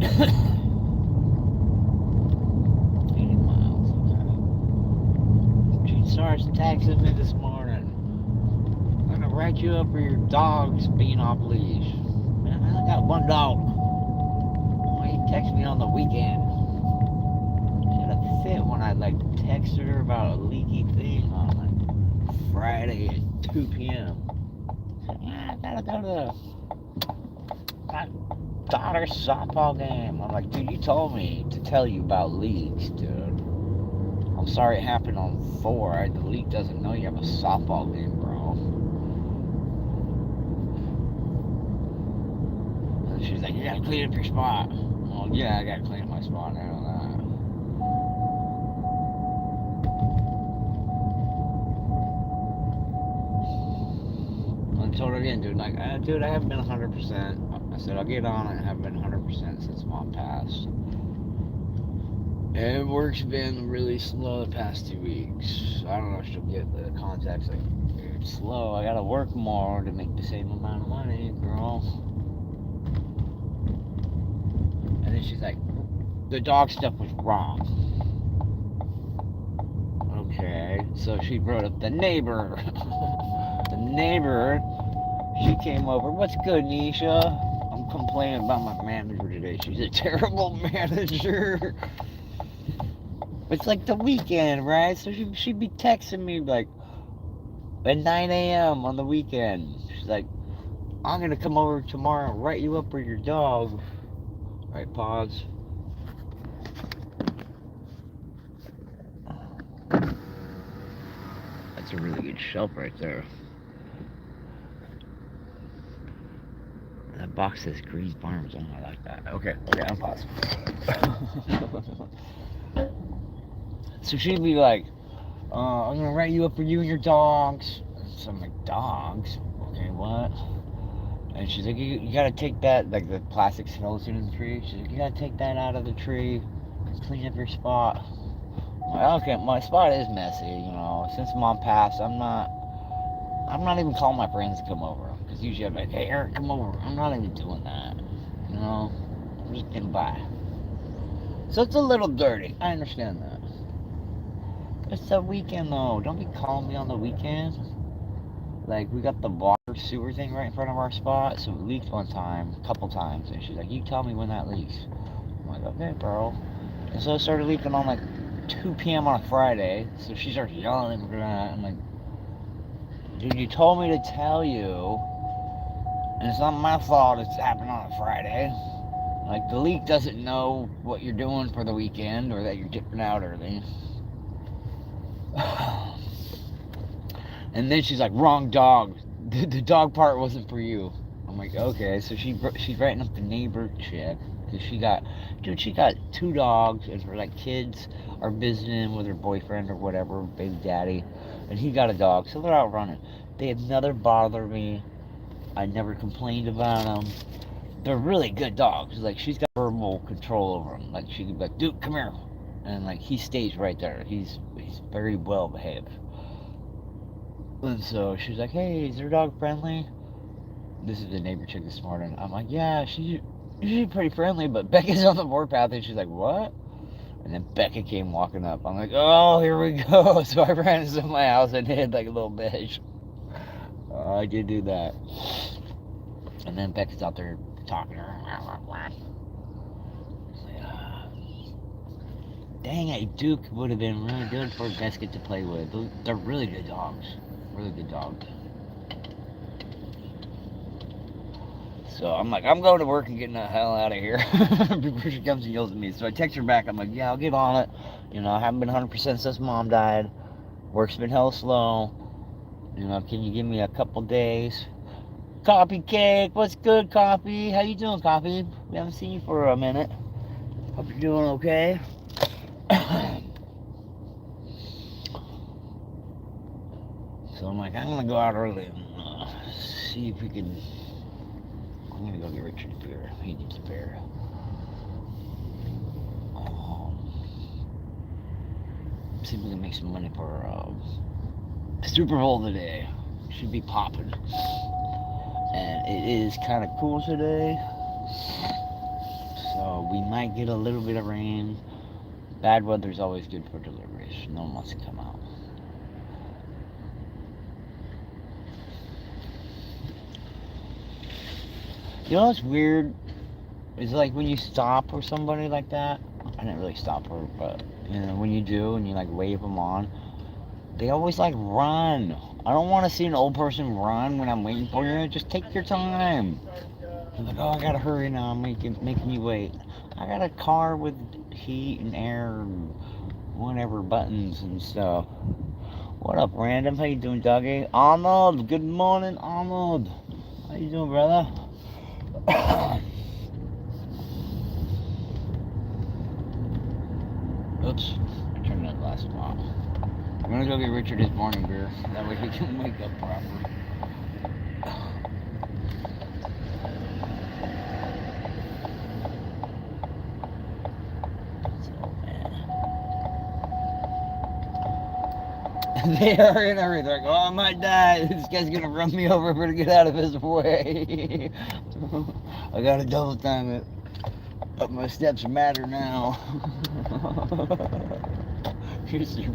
80 miles, okay. She starts texting me this morning. I'm gonna write you up for your dogs being off leash. Man, I got one dog. Why you text me on the weekend? Should have fit when I like texted her about a leaky thing on like Friday at 2 p.m. I gotta go to my daughter's softball game. I'm like, dude, you told me to tell you about leagues, dude. I'm sorry it happened on 4. The league doesn't know you have a softball game, bro. And she's like, you gotta clean up your spot. Well, yeah, I gotta clean up my spot now. I told her again, dude, like, dude, I haven't been 100%. I said, I'll get on it. I haven't been 100% since mom passed. And work's been really slow the past 2 weeks. I don't know if she'll get the context. Like, it's slow. I gotta work more to make the same amount of money, girl. And then she's like, the dog stuff was wrong. Okay, so she brought up the neighbor. The neighbor, she came over. What's good, Nisha? I'm complaining about my manager today. She's a terrible manager. It's like the weekend, right? So she'd be texting me like at 9 a.m. on the weekend. She's like, I'm gonna come over tomorrow and write you up for your dog. Right, pause. That's a really good shelf right there. That box says Green Farms. Oh, I like that. Okay, I'm paused. So she'd be like, I'm gonna write you up for you and your dogs. So I'm like, dogs? Okay, what? And she's like, you gotta take that, like the plastic skeleton in the tree. She's like, you gotta take that out of the tree. Clean up your spot. I'm like, okay, my spot is messy, you know. Since mom passed, I'm not even calling my friends to come over. Because usually I'm like, hey, Eric, come over. I'm not even doing that. You know? I'm just getting by. So it's a little dirty. I understand that. It's the weekend, though. Don't be calling me on the weekend. Like, we got the water sewer thing right in front of our spot. So it leaked one time, a couple times. And she's like, you tell me when that leaks. I'm like, okay, bro. And so it started leaking on like 2 p.m. on a Friday. So she starts yelling at me. I'm like, dude, you told me to tell you. And it's not my fault it's happened on a Friday. Like, the leak doesn't know what you're doing for the weekend or that you're dipping out early. And then she's like, wrong dog. The dog part wasn't for you. I'm like, okay. So she's writing up the neighbor chick. Because she got 2 dogs. And her, like, kids are visiting with her boyfriend or whatever, baby daddy. And he got a dog. So they're out running. They never bother me. I never complained about them. They're really good dogs. Like, she's got verbal control over them. Like, she could be like, dude, come here. And, like, he stays right there. He's very well behaved. And so she's like, hey, is your dog friendly? This is the neighbor chick this morning. I'm like, yeah, she's usually pretty friendly, but Becca's on the warpath. And she's like, what? And then Becca came walking up. I'm like, oh, here we go. So I ran into my house and hid like a little bitch. I did do that. And then Becca's out there talking to her. Dang, a Duke would have been really good for Biskuit to play with. They're really good dogs. Really good dogs. So I'm like, I'm going to work and getting the hell out of here before she comes and yells at me. So I text her back. I'm like, yeah, I'll get on it. You know, I haven't been 100% since mom died. Work's been hella slow. You know, can you give me a couple days? Coffee Cake, what's good, Coffee? How you doing, Coffee? We haven't seen you for a minute. Hope you're doing okay. So I'm like, I'm gonna go out early and see if we can. I'm gonna go get Richard a beer. He needs a beer. See if we can make some money for Super Bowl today. Should be popping. And it is kind of cool today. So So we might get a little bit of rain. Bad weather's always good for deliveries. No one wants to come out. You know what's weird? It's like when you stop for somebody like that. I didn't really stop her, but you know, when you do and you like wave them on, they always like run. I don't want to see an old person run when I'm waiting for you. Just take your time. I'm like, oh, I gotta hurry now. I'm making you wait. I got a car with heat and air and whatever buttons and stuff. What up, random? How you doing, doggy? Arnold, good morning, Arnold. How you doing, brother? Oops, I turned that last one off. I'm gonna go get Richard his morning beer. That way he can wake up properly. They are in everything. They're like, oh, I might die. This guy's gonna run me over for to get out of his way. I gotta double time it. But my steps matter now. Here's your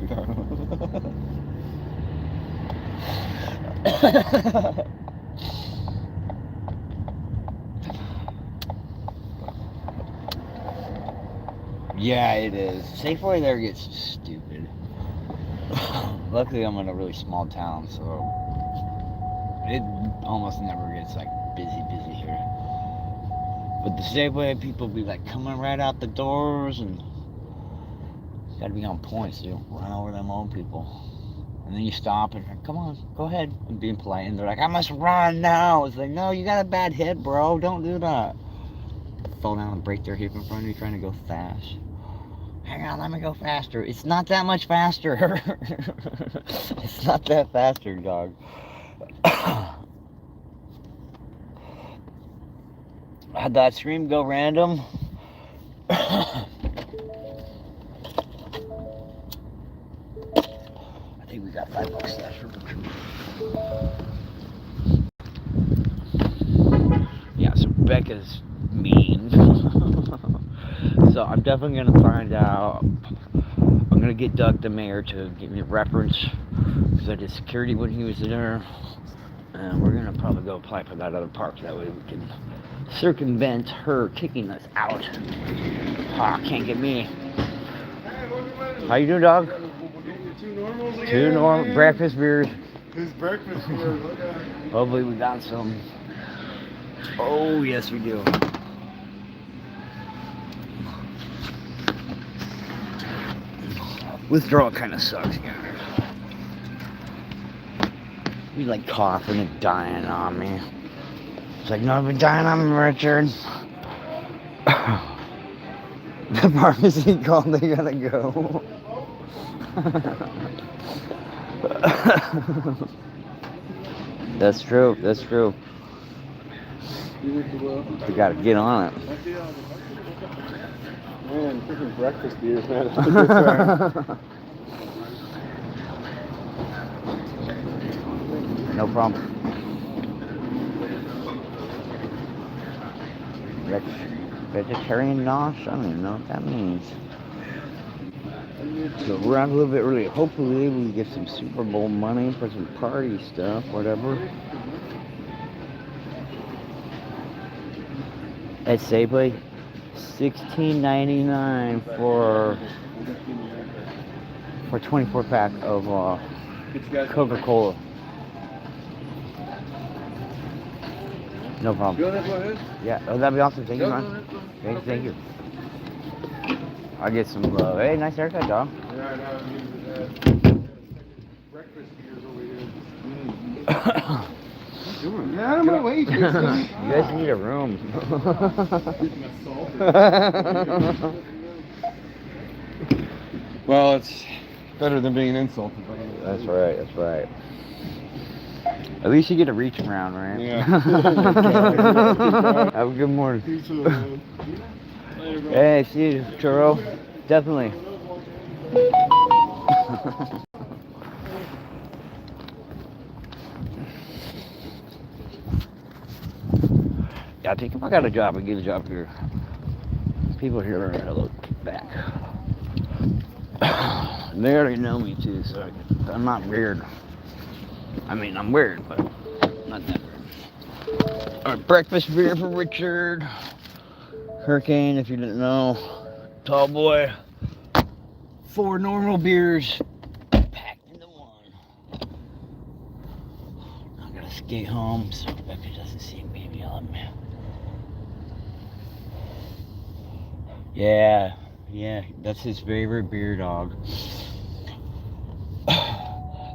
Yeah, it is. Safeway there gets stupid. Luckily, I'm in a really small town, so it almost never gets like busy here. But the Safeway people be like coming right out the doors, and you gotta be on point so you don't run over them old people. And then you stop and come on, go ahead, and being polite. And they're like, I must run now. It's like, no, you got a bad hip, bro. Don't do that. Fall down and break their hip in front of you trying to go fast. Hang on, let me go faster. It's not that much faster. It's not that faster, dog. Had that stream go random? I think we got $5 left for Richard. Yeah, so Becca's mean. So I'm definitely gonna find out. I'm gonna get Doug the mayor to give me a reference because I did security when he was there, and we're gonna probably go apply for that other park. That way we can circumvent her kicking us out. Ah, can't get me. How you doing, dog? Two normal breakfast beers. His breakfast beers. Hopefully we got some. Oh yes, we do. Withdrawal kind of sucks, guys. He's like coughing and dying on me. It's like, no, I've been dying on me, Richard. The pharmacy called, they gotta go. That's true, that's true. We gotta get on it. Man, freaking breakfast beers, man. No problem. Vegetarian nosh? I don't even know what that means. So we're out a little bit early. Hopefully we get some Super Bowl money for some party stuff, whatever. At Safeway, $16.99 for 24 pack of Coca-Cola. No problem. You want that, go ahead? Yeah, oh, that'd be awesome. Thank you, man. Thank you. I'll get some love. Hey, nice haircut, dog. Yeah, I know. Breakfast beers over here. Yeah, I'm gonna wait. You guys need a room. Well, it's better than being insulted. That's right, that's right. At least you get to reach around, right? Yeah. Have a good morning. You too, man. Later, bro. Hey, see you, churro. Definitely. Yeah, I think if I got a job, I'd get a job here. People here are gonna look back. They already know me too, so I'm not weird. I mean, I'm weird, but not that weird. Alright, breakfast beer for Richard. Hurricane, if you didn't know. Tall boy. 4 normal beers packed into one. I gotta skate home so Becca doesn't see me yelling at me. Yeah, that's his favorite beer, Dog.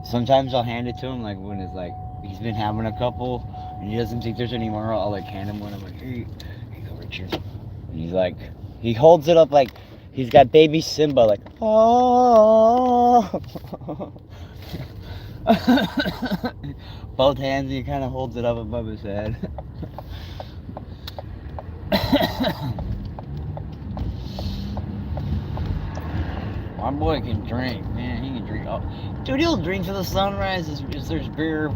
Sometimes I'll hand it to him, like when it's like he's been having a couple and he doesn't think there's any more. I'll like hand him one. I'm like, here you go, Richard. And he's like, he holds it up like he's got baby Simba, like, oh. Both hands, he kind of holds it up above his head. My boy can drink, man. He can drink. Oh, dude, he'll drink till the sun rises. If there's beer,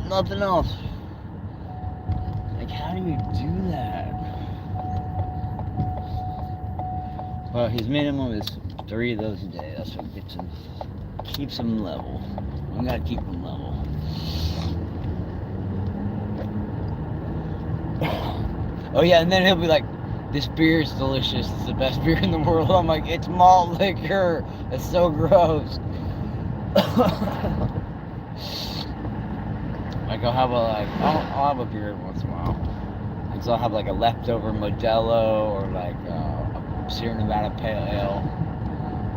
nothing else. Like, how do you do that? Well, his minimum is 3 of those a day. That's what gets him, keeps him level. We gotta keep him level. Oh yeah, and then he'll be like, this beer is delicious. It's the best beer in the world. I'm like, it's malt liquor. It's so gross. Like I'll have a beer once in a while. And so I'll have like a leftover Modelo or like a Sierra Nevada Pale Ale.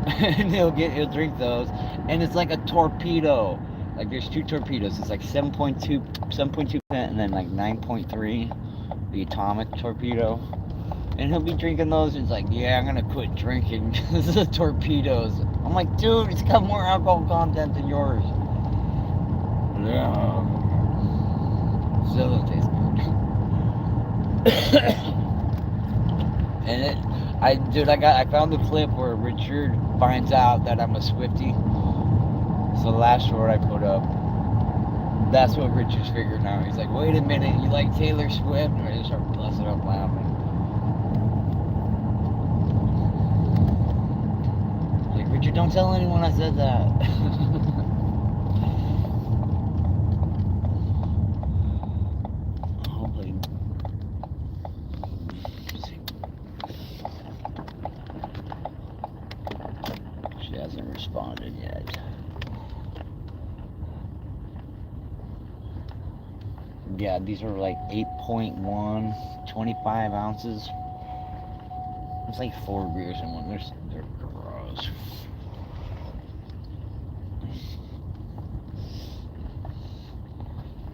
And he'll drink those. And it's like a torpedo. Like there's 2 torpedoes. It's like 7.2 and then like 9.3, the atomic torpedo. And he'll be drinking those, and he's like, yeah, I'm gonna quit drinking because of the torpedoes. I'm like, dude, it's got more alcohol content than yours. Yeah. Still don't taste good. And I found the clip where Richard finds out that I'm a Swiftie. So the last short I put up, that's what Richard's figured out. He's like, wait a minute, you like Taylor Swift? And I just start busting up laughing. Richard, don't tell anyone I said that. Hopefully. She hasn't responded yet. Yeah, these are like 8.1, 25 ounces. It's like 4 beers in one. They're gross.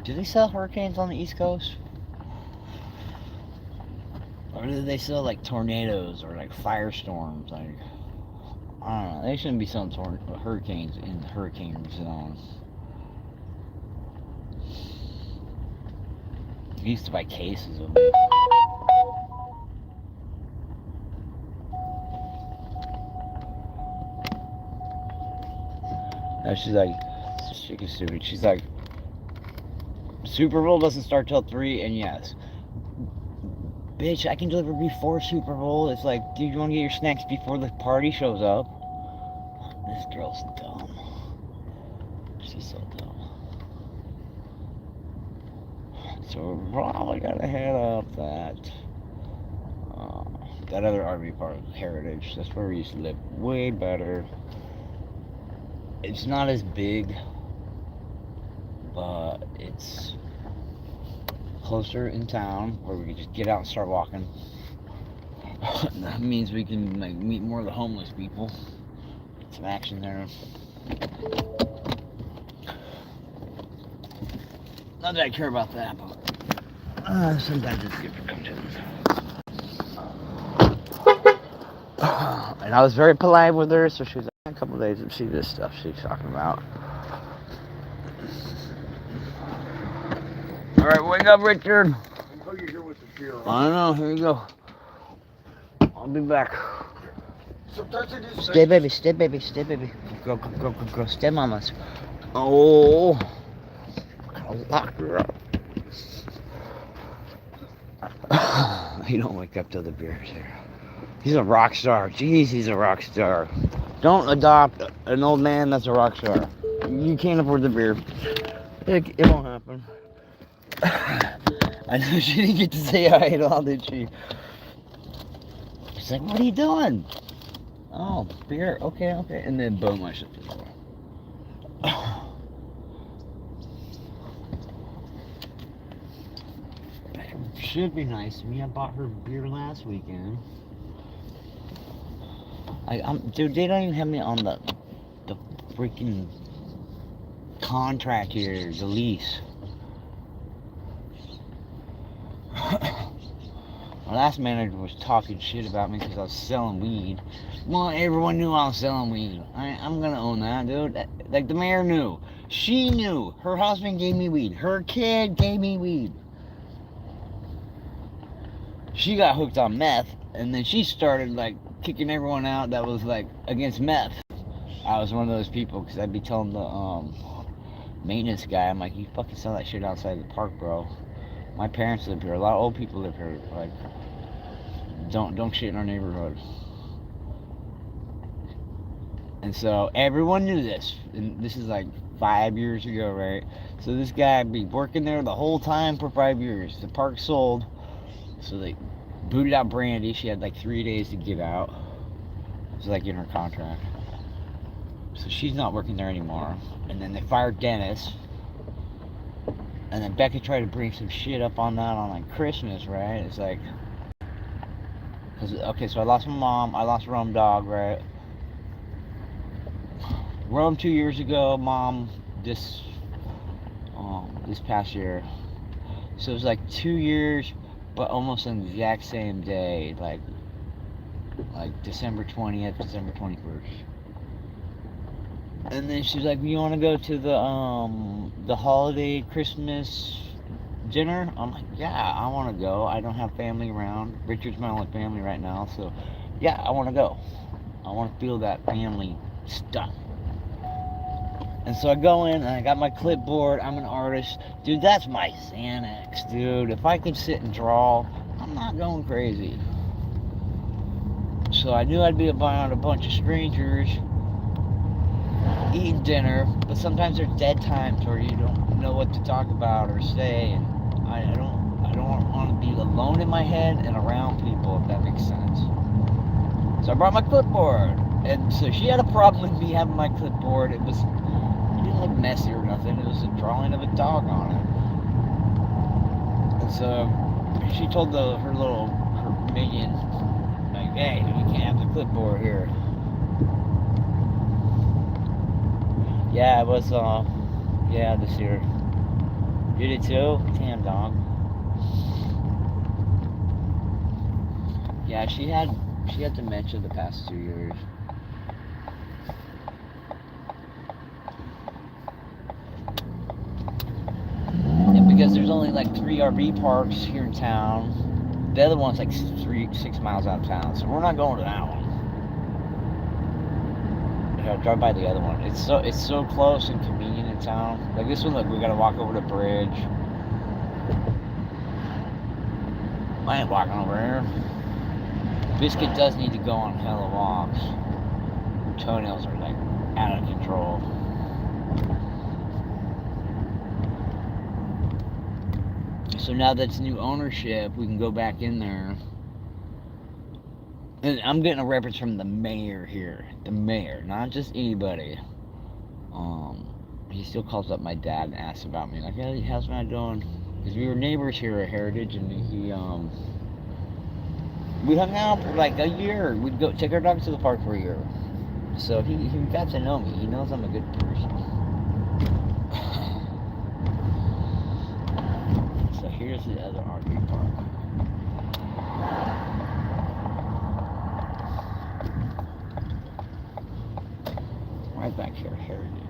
Do they sell hurricanes on the East Coast? Or do they sell like tornadoes or like firestorms? Like, I don't know. They shouldn't be selling hurricanes in the hurricane zone. We used to buy cases of them. Now she's like, stupid. She's like, Super Bowl doesn't start till 3, and yes. Bitch, I can deliver before Super Bowl. It's like, dude, you want to get your snacks before the party shows up? This girl's dumb. She's so dumb. So we're probably gonna head up that other RV park, Heritage. That's where we used to live. Way better. It's not as big, but it's closer in town where we can just get out and start walking. That means we can like meet more of the homeless people. Get some action there. Not that I care about that, but sometimes it's good for cartoons. And I was very polite with her, so she was like, a couple of days and see this stuff she's talking about. Alright, wake up, Richard. I don't know, here you go. I'll be back. Stay, baby, stay, baby, stay, baby. Go, stay, mamas. Oh, I'll lock her up. He don't wake up till the beer's here. He's a rock star. Jeez, he's a rock star. Don't adopt an old man that's a rock star. You can't afford the beer. It won't happen. I know she didn't get to say hi at all, did she? She's like, what are you doing? Oh, beer. Okay. And then boom, I shut the door. Should be nice to me. I bought her beer last weekend. Dude, they don't even have me on the freaking contract here, the lease. My last manager was talking shit about me because I was selling weed. Well, everyone knew I was selling weed. I'm gonna own that, dude. Like, the mayor knew. She knew. Her husband gave me weed. Her kid gave me weed. She got hooked on meth, and then she started, like, kicking everyone out that was, like, against meth. I was one of those people, because I'd be telling the maintenance guy, I'm like, you fucking sell that shit outside the park, bro. My parents live here. A lot of old people live here. Like, don't shit in our neighborhood. And so everyone knew this. And this is like 5 years ago, right? So this guy would be working there the whole time for 5 years. The park sold. So they booted out Brandy. She had like 3 days to get out. It was like in her contract. So she's not working there anymore. And then they fired Dennis. And then Becca tried to bring some shit up on that on like Christmas, right? It's like, okay, so I lost my mom, I lost Romedog, right? Rome 2 years ago, mom this past year. So it was like 2 years, but almost on the exact same day, like December 20th, December 21st. And then she's like, you want to go to the holiday Christmas dinner? I'm like, yeah, I want to go. I don't have family around. Richard's my only family right now, so yeah, I want to go. I want to feel that family stuff. And so I go in and I got my clipboard. I'm an artist. Dude, that's my Xanax, dude. If I could sit and draw, I'm not going crazy. So I knew I'd be around a bunch of strangers eating dinner, but sometimes there's dead times where you don't know what to talk about or say, and I don't want to be alone in my head and around people, if that makes sense. So I brought my clipboard, and so she had a problem with me having my clipboard. It didn't look messy or nothing. It was a drawing of a dog on it. And so she told her minion, like, hey, you can't have the clipboard here. Yeah, it was, this year. You did too? Damn, dog. Yeah, she had dementia the past 2 years. And because there's only like 3 RV parks here in town, the other one's like 6 miles out of town, so we're not going to that one. I drive by the other one. It's so close and convenient in town. Like this one, look, we gotta walk over the bridge. I ain't walking over here. Biskuit does need to go on hella walks. Her toenails are like out of control. So now that's new ownership, we can go back in there. And I'm getting a reference from the mayor here. The mayor, not just anybody. He still calls up my dad and asks about me. Like, hey, how's my doing? Because we were neighbors here at Heritage, and we hung out for like a year. We'd go take our dogs to the park for a year. So he got to know me. He knows I'm a good person. So here's the other RV park. Right back here, Heritage.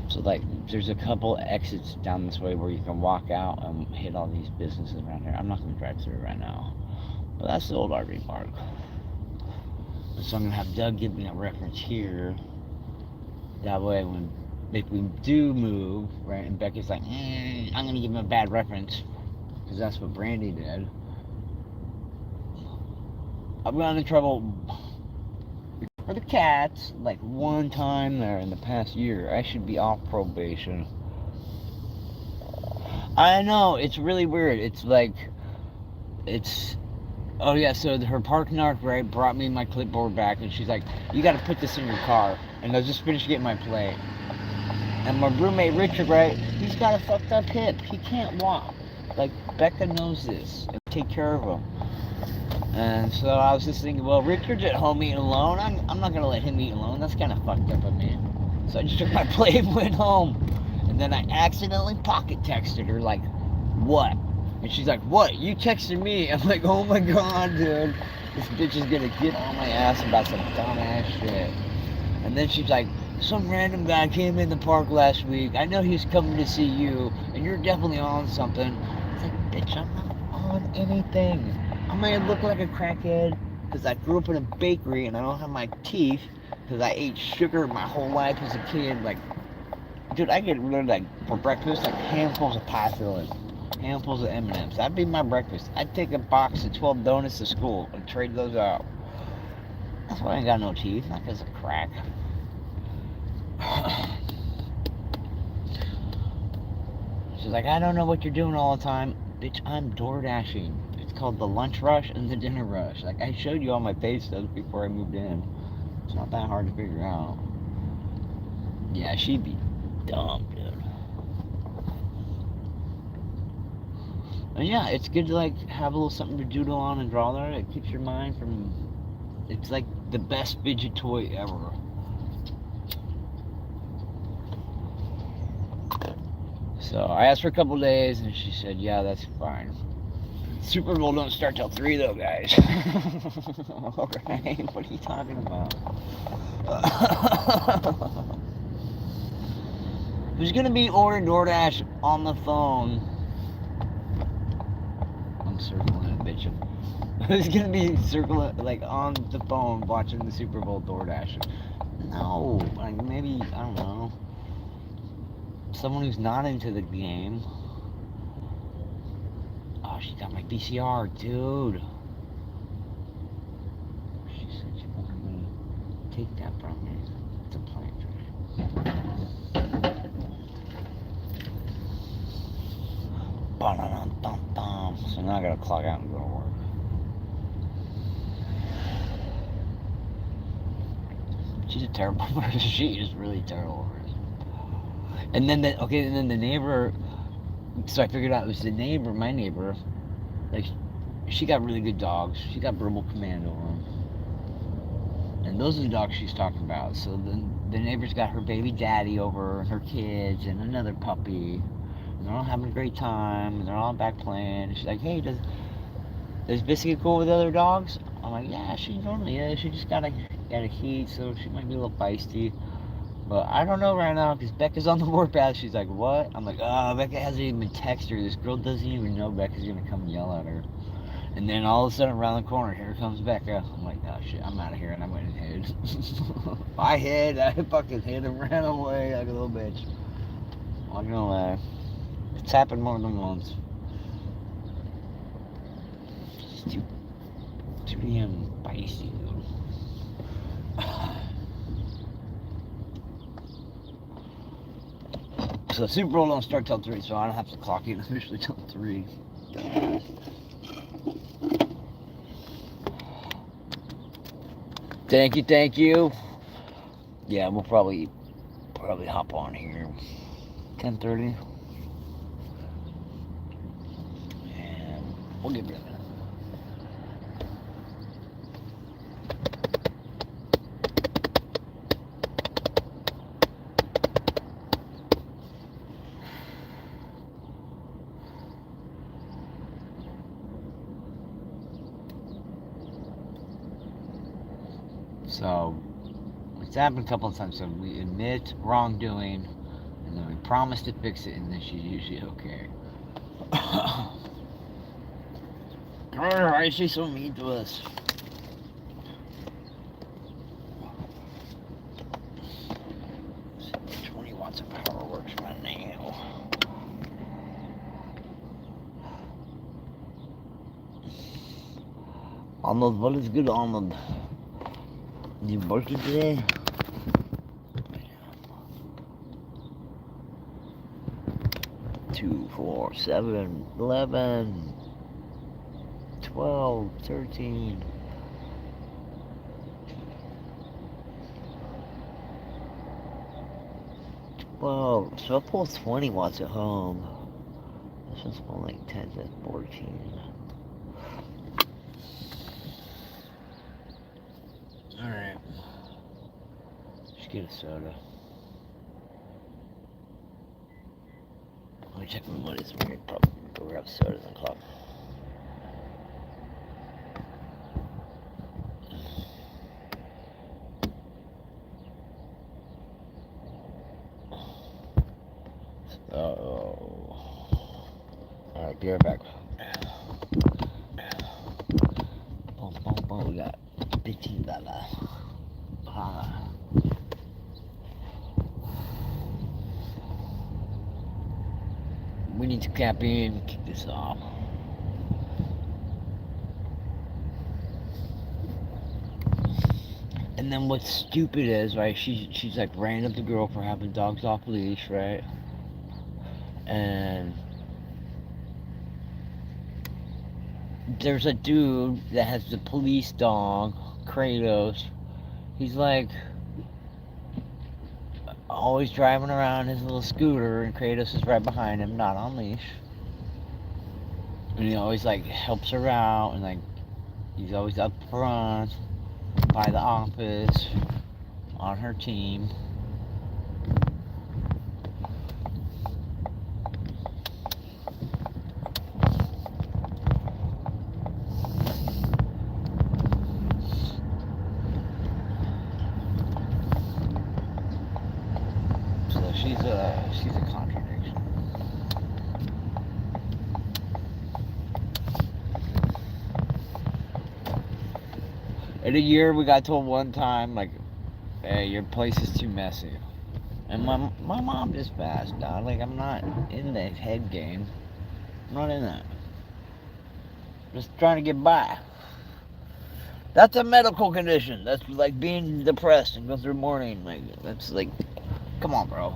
So like, there's a couple exits down this way where you can walk out and hit all these businesses around here. I'm not going to drive through right now, but that's the old RV park. So I'm going to have Doug give me a reference here. That way, if we do move, right, and Becky's like, I'm going to give him a bad reference, because that's what Brandy did. I've gotten in trouble for the cats like one time there in the past year. I should be off probation. I know, it's really weird. It's like, it's, oh yeah, so her park narc, right, brought me my clipboard back, and she's like, you gotta put this in your car. And I just finished getting my plate. And my roommate Richard, right, he's got a fucked up hip. He can't walk. Like, Becca knows this. And take care of him. And so I was just thinking, well, Richard's at home eating alone. I'm not gonna let him eat alone. That's kind of fucked up of me. So I just took my plate and went home. And then I accidentally pocket texted her, like, what? And she's like, what? You texted me? I'm like, oh my god, dude. This bitch is gonna get on my ass about some dumbass shit. And then she's like, some random guy came in the park last week. I know he's coming to see you, and you're definitely on something. It's like, bitch, I'm not on anything. I might look like a crackhead because I grew up in a bakery and I don't have my teeth because I ate sugar my whole life as a kid. Like, dude, I get rid of, like, for breakfast, like, handfuls of pie fillers, handfuls of M&Ms. That'd be my breakfast. I'd take a box of 12 donuts to school and trade those out. That's why I ain't got no teeth, not because of crack. She's like, I don't know what you're doing all the time. Bitch, I'm door dashing. It's called the lunch rush and the dinner rush. Like, I showed you all my pay stubs before I moved in. It's not that hard to figure out. Yeah, she'd be dumb, dude. And yeah, it's good to, like, have a little something to doodle on and draw there. It keeps your mind from... It's like the best fidget toy ever. So I asked for a couple days, and she said, yeah, that's fine. Super Bowl don't start till 3, though, guys. Alright, what are you talking about? Who's gonna be ordering DoorDash on the phone? I'm circling it, bitch. Who's gonna be circling, like, on the phone watching the Super Bowl DoorDash? No, like, maybe, I don't know, someone who's not into the game. Oh, she got my VCR, dude. She said she wanted me to take that from me. It's a plant. So now I gotta clock out and go to work. She's a terrible person. She is really terrible person. And then the neighbor. So I figured out it was the neighbor, my neighbor. Like, she got really good dogs. She got verbal command over them. And those are the dogs she's talking about. So the neighbor's got her baby daddy over, and her kids, and another puppy. And they're all having a great time, and they're all back playing. And she's like, hey, does Biskuit go with the other dogs? I'm like, yeah, she normally is. She just got a heat, so she might be a little feisty. But I don't know right now, because Becca's on the warpath. She's like, what? I'm like, oh, Becca hasn't even texted her. This girl doesn't even know Becca's going to come yell at her. And then all of a sudden, around the corner, here comes Becca. I'm like, oh, shit, I'm out of here. And I went and hid. I fucking hid and ran away like a little bitch. Not gonna lie. It's happened more than once. It's too damn feisty, dude. So Super Bowl don't start till 3, so I don't have to clock in officially till 3. Thank you. Yeah, we'll probably hop on here 10:30, and we'll give it a minute. So, it's happened a couple of times. So we admit wrongdoing, and then we promise to fix it, and then she's usually okay. Why is she so mean to us? 20 watts of power works right now. Arnold, what is good, Arnold? You working today? 2, 4, 7, 11, 12, 13. 12. So I pulled 20 watts at home. This one's more like 10 to 14. Alright. Just get a soda. Let me check my money. So we're probably go grab soda in the club. Oh. Alright, be right back. Boom, boom, boom. We got $15. We need to cap in, kick this off. And then what's stupid is, right, she's like ran up the girl for having dogs off leash, right? And there's a dude that has the police dog, Kratos. He's like always driving around his little scooter, and Kratos is right behind him, not on leash. And he always like helps her out, and like he's always up front by the office on her team. She's a contradiction. In a year, we got told one time, like, hey, your place is too messy. And my mom just passed, dog. Like, I'm not in that head game. I'm not in that. Just trying to get by. That's a medical condition. That's like being depressed and go through mourning. Like, that's like, come on, bro.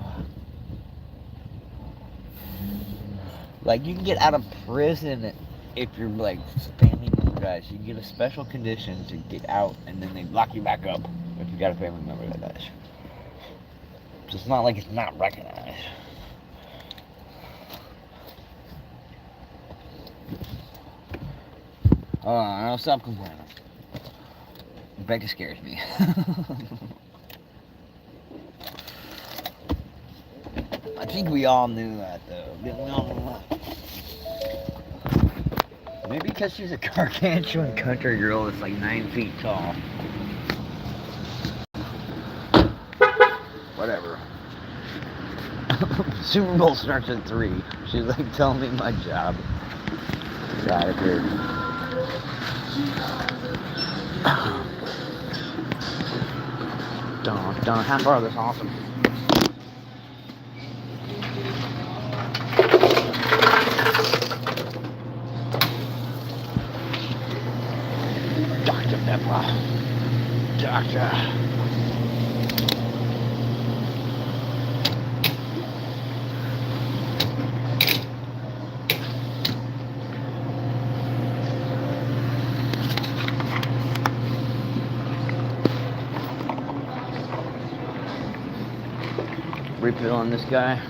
Like, you can get out of prison if you're, like, family member dies. You get a special condition to get out, and then they lock you back up if you got a family member that dies. So it's not like it's not recognized. I'll stop complaining. Becca scares me. I think we all knew that, though. Didn't we all know that? Maybe because she's a gargantuan country girl that's like 9 feet tall. Whatever. Super Bowl starts at 3. She's like telling me my job. Get out of here. Don't have far this awesome. Dr. Pepper. Doctor. Refill on this guy.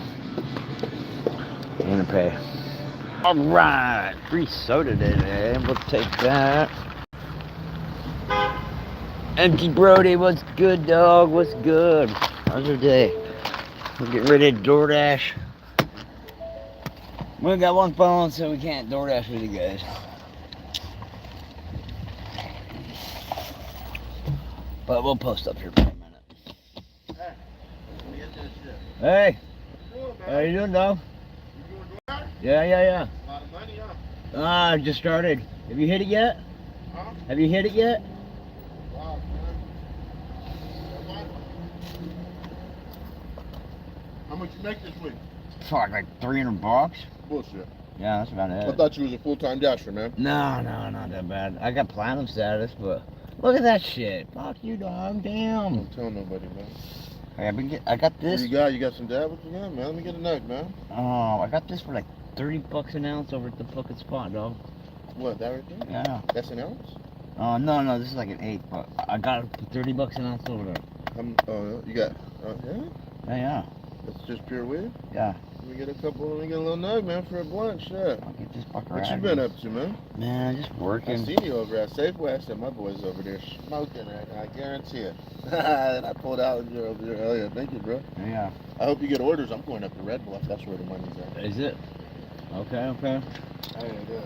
I'm gonna pay. Alright, free soda today. We'll take that. Empty Brody, what's good, dog? What's good? How's your day? We're getting ready to DoorDash. We only got one phone, so we can't DoorDash with you guys. But we'll post up here for a minute. Hey, how you doing, dog? You doing DoorDash? Yeah. A lot of money, huh? I just started. Have you hit it yet? Huh? Have you hit it yet? Wow, man. How much you make this week? Fuck, like $300. Bullshit. Yeah, that's about I it. thought you was a full-time dasher, man. No, not that bad. I got platinum status, but look at that shit. Fuck you, dog. Damn. Don't tell nobody, man. I got What this. you got? You got some dab? What you got, man? Let me get a nug, man. Oh, I got this for like $30 an ounce over at the fucking spot, dog. What, that right there? Yeah. That's an ounce? No, this is like an 8, but I got it for $30 an ounce over there. You got, yeah? Yeah. That's just pure weed? Yeah. Let me get a little nug, man, for a blunt, shit. I'll get this fucker What out you of been here. up to, man? Man, just I working. seen you over at Safeway. I said, my boy's over there smoking right now, I guarantee it. And I pulled out and you're over there. Hell yeah, thank you, bro. Yeah. I hope you get orders. I'm going up to Red Bluff. That's where the money's at. Is it? Okay. Oh, yeah, yeah.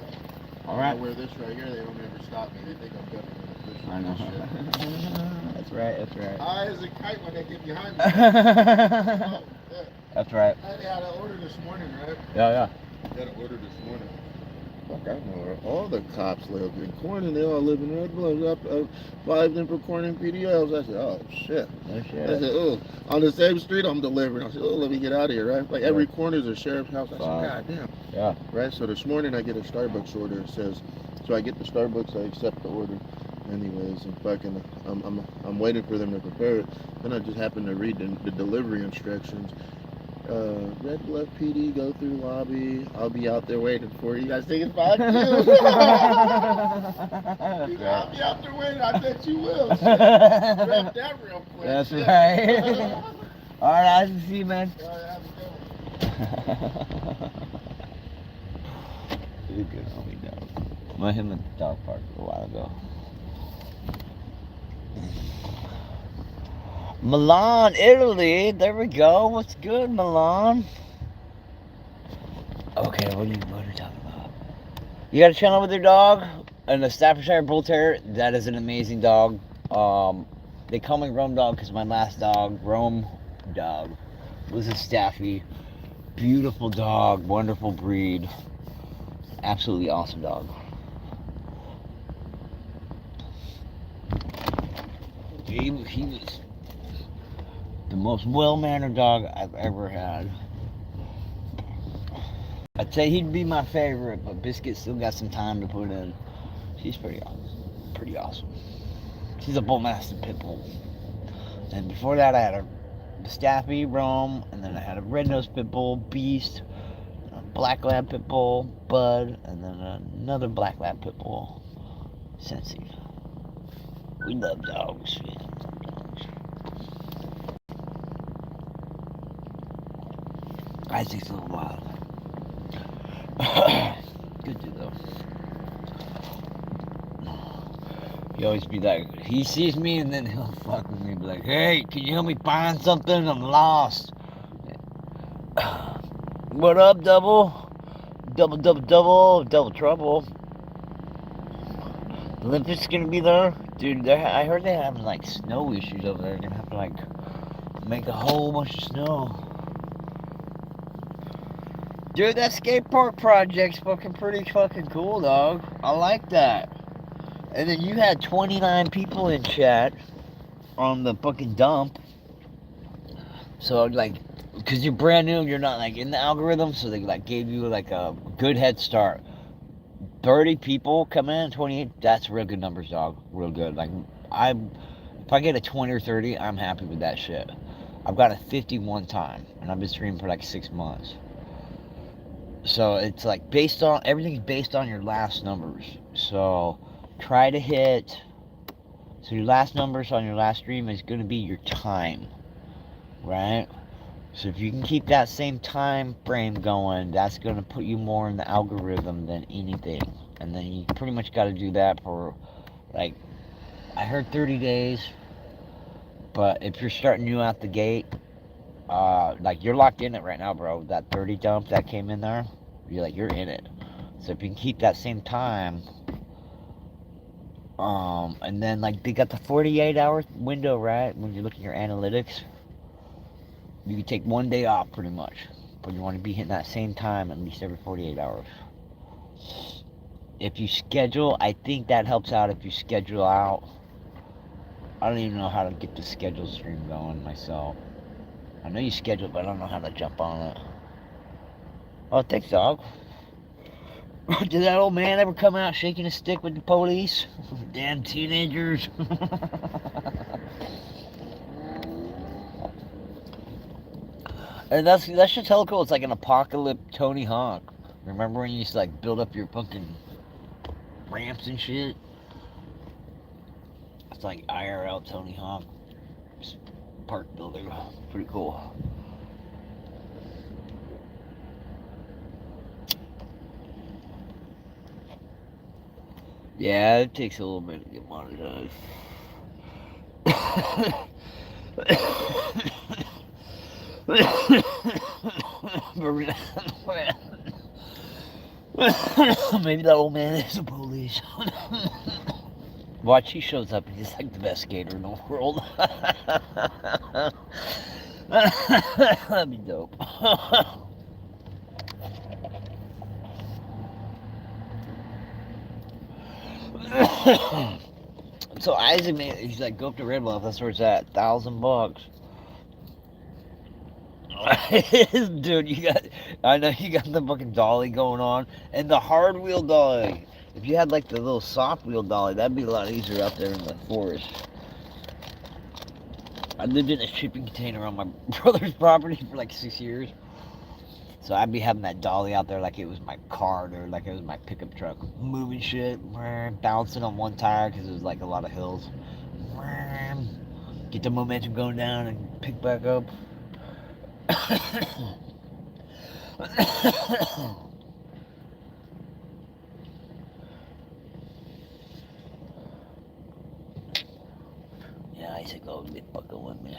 Alright. I wear this right here. They don't ever stop me. They think I'm better than the fish. I know. That's right. High as a kite when they get behind me. That's Oh, yeah. right. I had an order this morning, right? Yeah. I had an order this morning. Fuck, I know where all the cops live in Corning. They all live in Red Bluff. I 5 them for Corning PDLs. I said, oh shit. No shit. I said, oh, on the same street I'm delivering. I said, oh, let me get out of here, right? Like every corner is a sheriff's house. I said, God damn. Yeah. Right. So this morning I get a Starbucks order. It says, so I get the Starbucks. I accept the order. Anyways, and fucking, I'm waiting for them to prepare it. Then I just happen to read the delivery instructions. Red Bluff PD, go through lobby. I'll be out there waiting for you. You guys think it's fuck you? I'll be out there waiting. I bet you will. Grab that real quick. That's right. All right, I see you, man. All right, have a good one. You're good, homie, dog. Met him at the dog park a while ago. Milan, Italy. There we go. What's good, Milan? Okay, what are you talking about? You got a channel with your dog? And a Staffordshire Bull Terrier. That is an amazing dog. They call me Romedog because my last dog, Romedog, was a Staffy. Beautiful dog, wonderful breed. Absolutely awesome dog. He was the most well-mannered dog I've ever had. I'd say he'd be my favorite, but Biscuit still got some time to put in. She's pretty awesome. She's a bull mastiff pit bull. And before that, I had a Staffy, Rome, and then I had a red-nosed pit bull, Beast, a black lab pit bull, Bud, and then another black lab pit bull, Sensi. We love dogs. Isaac's a little wild. Good dude though. He always be like, he sees me and then he'll fuck with me, be like, hey, can you help me find something? I'm lost. What up, double? Double trouble. Olympus gonna be there? Dude, I heard they have like snow issues over there. They're gonna have to like make a whole bunch of snow. Dude, that skate park project's fucking pretty fucking cool, dog. I like that. And then you had 29 people in chat on the fucking dump. So like, cause you're brand new, you're not like in the algorithm, so they like gave you like a good head start. 30 people come in, 28, that's real good numbers, dog. Real good. Like, if I get a 20 or 30, I'm happy with that shit. I've got a 51 time, and I've been streaming for like 6 months. So it's like everything's based on your last numbers. So try to hit, so your last numbers on your last stream is going to be your time, right? So if you can keep that same time frame going, that's going to put you more in the algorithm than anything. And then you pretty much got to do that for, like, I heard 30 days. But if you're starting new out the gate, like, you're locked in it right now, bro. That 30 dump that came in there, you're in it. So if you can keep that same time, and then, like, they got the 48-hour window, right? When you look at your analytics, you can take 1 day off pretty much, but you want to be hitting that same time at least every 48 hours. If you schedule, I think that helps out if you schedule out. I don't even know how to get the schedule stream going myself. I know you schedule, but I don't know how to jump on it. Oh, thanks, dog. Did that old man ever come out shaking a stick with the police? Damn teenagers. And that's just hella cool. It's like an apocalypse Tony Hawk. Remember when you used to like build up your fucking ramps and shit? It's like IRL Tony Hawk park builder. Pretty cool. Yeah, it takes a little bit to get monetized. Maybe that old man is the police. Watch, he shows up and he's like the best skater in the world. That'd be dope. So Isaac, man, he's like, go up to Red Bluff. That's where it's at. $1,000. Dude, I know you got the fucking dolly going on, and the hard wheel dolly. If you had like the little soft wheel dolly, that'd be a lot easier out there in the forest. I lived in a shipping container on my brother's property for like 6 years. So I'd be having that dolly out there like it was my cart or like it was my pickup truck. Moving shit, bouncing on one tire because it was like a lot of hills. Get the momentum going down and pick back up. Yeah, I said go get fucking with me.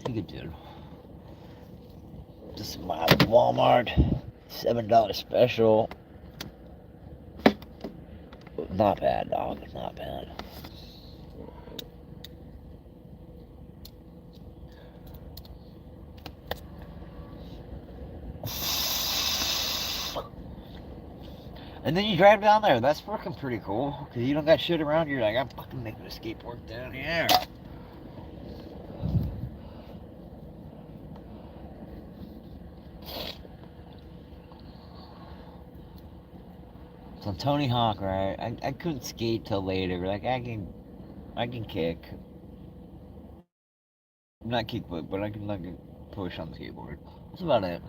You good dude. This is my Walmart $7 special. Not bad, dog. Not bad. And then you drive down there. That's fucking pretty cool. Because you don't got shit around. You're like, I'm fucking making a skateboard down here. So Tony Hawk, right? I couldn't skate till later. Like I can kick. Not kick foot, but I can like push on the skateboard. That's about it.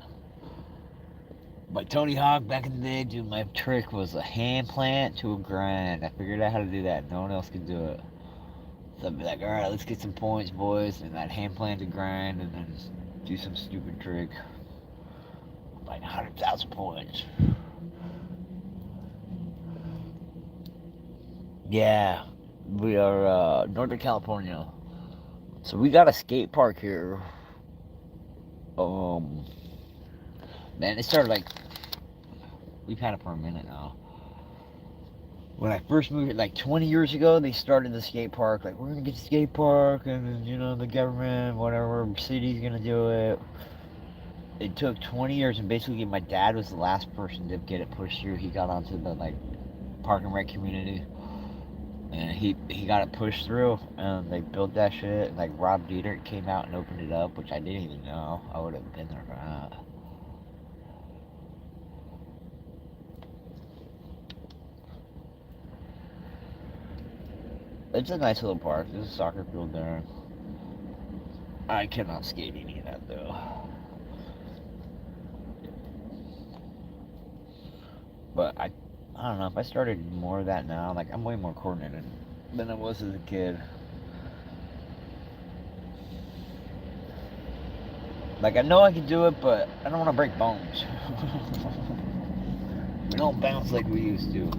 But Tony Hawk back in the day, dude, my trick was a hand plant to a grind. I figured out how to do that. No one else could do it. So I'd be like, alright, let's get some points, boys. And that hand plant to grind and then do some stupid trick. Like 100,000 points. Yeah, we are Northern California. So we got a skate park here. Um, Man, it started like we've had it for a minute now. When I first moved here, like 20 years ago, they started the skate park. Like, we're gonna get the skate park, and then, you know, the government, whatever, city's gonna do it. It took 20 years, and basically, my dad was the last person to get it pushed through. He got onto the like park and rec community, and he got it pushed through, and they built that shit. And, like, Rob Dieter came out and opened it up, which I didn't even know. I would have been there for that. It's a nice little park. There's a soccer field there. I cannot skate any of that though. But I don't know. If I started more of that now, like I'm way more coordinated than I was as a kid. Like I know I can do it, but I don't want to break bones. We don't bounce like we used to.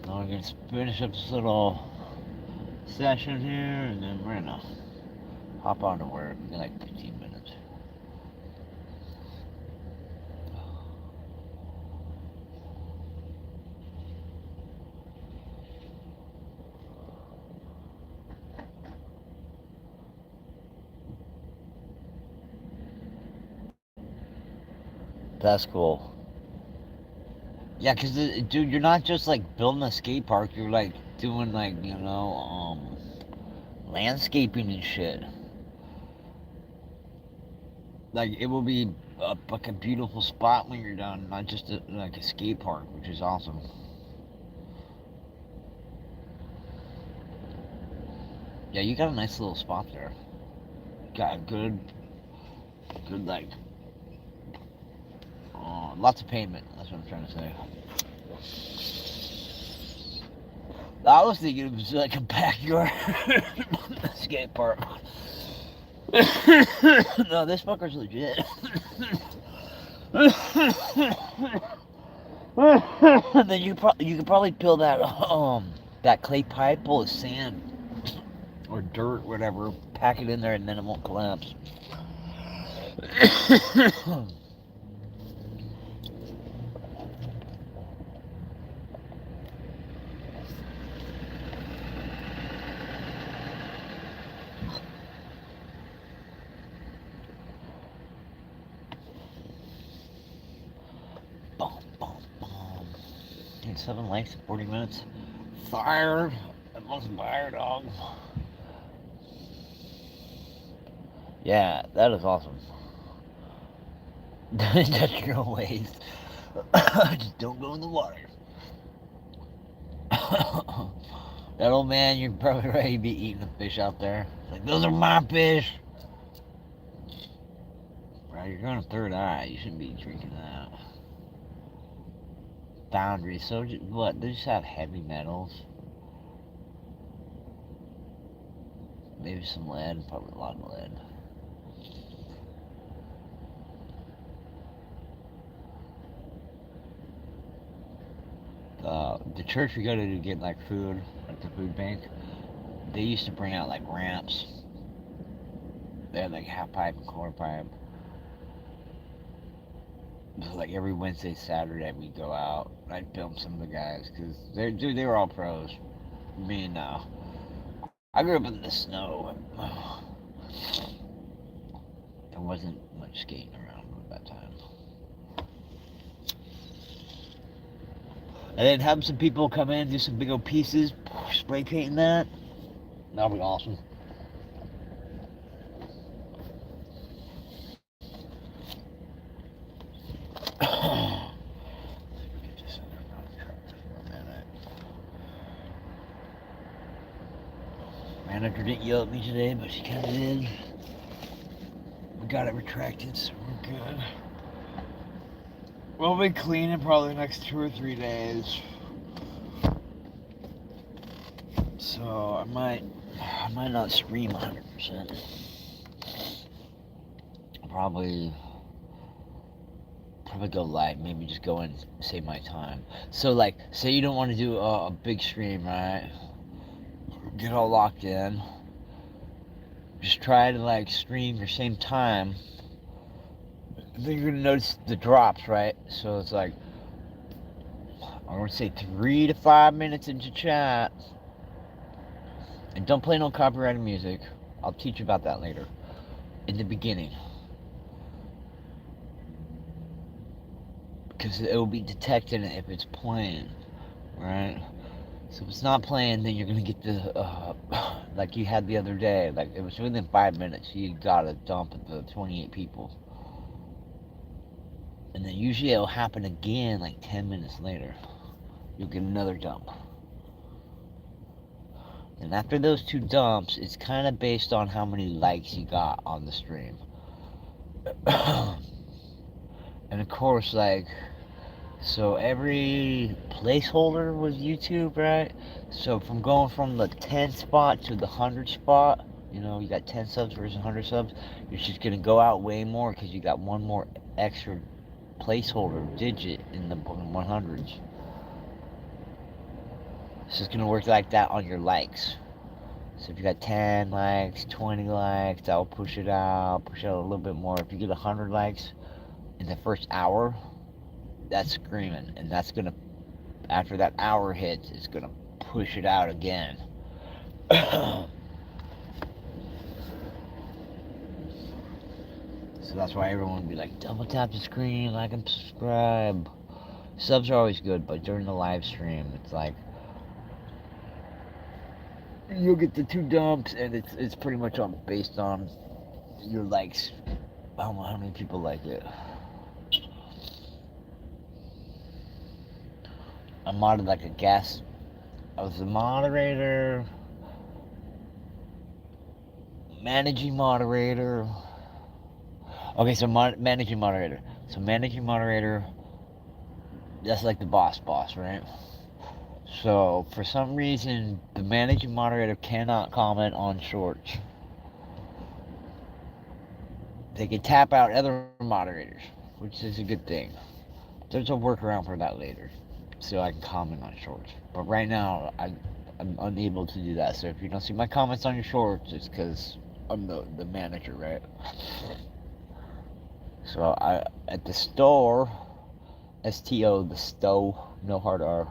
Now we're gonna finish up this little session here, and then we're gonna hop on to work in like 15 minutes. That's cool. Yeah, cause dude, you're not just like building a skate park. You're like doing like landscaping and shit. Like it will be like a beautiful spot when you're done, not just like a skate park, which is awesome. Yeah, you got a nice little spot there. Got a good like lots of pavement. That's what I'm trying to say. I was thinking it was like a backyard skate park. No, this fucker's legit. Then you could probably peel that clay pipe full of sand or dirt, whatever, pack it in there, and then it won't collapse. Boom, boom, boom. And 7 likes in 40 minutes. Fired. That wasn't fire, dog. Yeah, that is awesome. Industrial waste. Just don't go in the water. That old man, you're probably ready to be eating the fish out there. Like, those are my fish. Right, you're going to third eye. You shouldn't be drinking that. Boundaries. So, what? They just have heavy metals. Maybe some lead. Probably a lot of lead. The church we go to get like food at the food bank, they used to bring out like ramps. They had like half pipe and quarter pipe. So, like every Wednesday, Saturday, we'd go out. I'd film some of the guys because they were all pros. Me, no. I grew up in the snow. There wasn't much skating around at that time. And then have some people come in, do some big old pieces, spray painting that. That'll be awesome. Manager didn't yell at me today, but she kind of did. We got it retracted, so we're good. We'll be cleaning probably the next 2 or 3 days. So I might not stream 100%. Probably go live. Maybe just go and save my time. So like, say you don't want to do a big stream, right? Get all locked in. Just try to like stream your same time. Then you're gonna notice the drops, right? So it's like, I want to say 3 to 5 minutes into chat. And don't play no copyrighted music. I'll teach you about that later. In the beginning. Because it will be detecting it if it's playing. Right? So if it's not playing, then you're going to get the, like you had the other day. Like it was within 5 minutes. You got a dump of the 28 people. And then usually it'll happen again like 10 minutes later. You'll get another dump. And after those 2 dumps, it's kind of based on how many likes you got on the stream. And of course, like, so every placeholder was YouTube, right? So from going from the 10 spot to the 100 spot, you know, you got 10 subs versus 100 subs, you're just going to go out way more because you got one more extra placeholder digit in the 100s. It's just going to work like that on your likes. So if you got 10 likes, 20 likes, that'll push it out a little bit more. If you get 100 likes in the first hour, that's screaming. And that's going to, after that hour hits, it's going to push it out again. So that's why everyone would be like, double tap the screen, like and subscribe. Subs are always good, but during the live stream, it's like you'll get the 2 dumps, and it's pretty much on based on your likes. I don't know how many people like it. I modded like a guest. I was the moderator, managing moderator. Okay, so managing moderator. So managing moderator, that's like the boss, right? So for some reason, the managing moderator cannot comment on shorts. They can tap out other moderators, which is a good thing. There's a workaround for that later, so I can comment on shorts. But right now, I'm unable to do that. So if you don't see my comments on your shorts, it's because I'm the manager, right? So I at the store, STO, the stow, no hard R.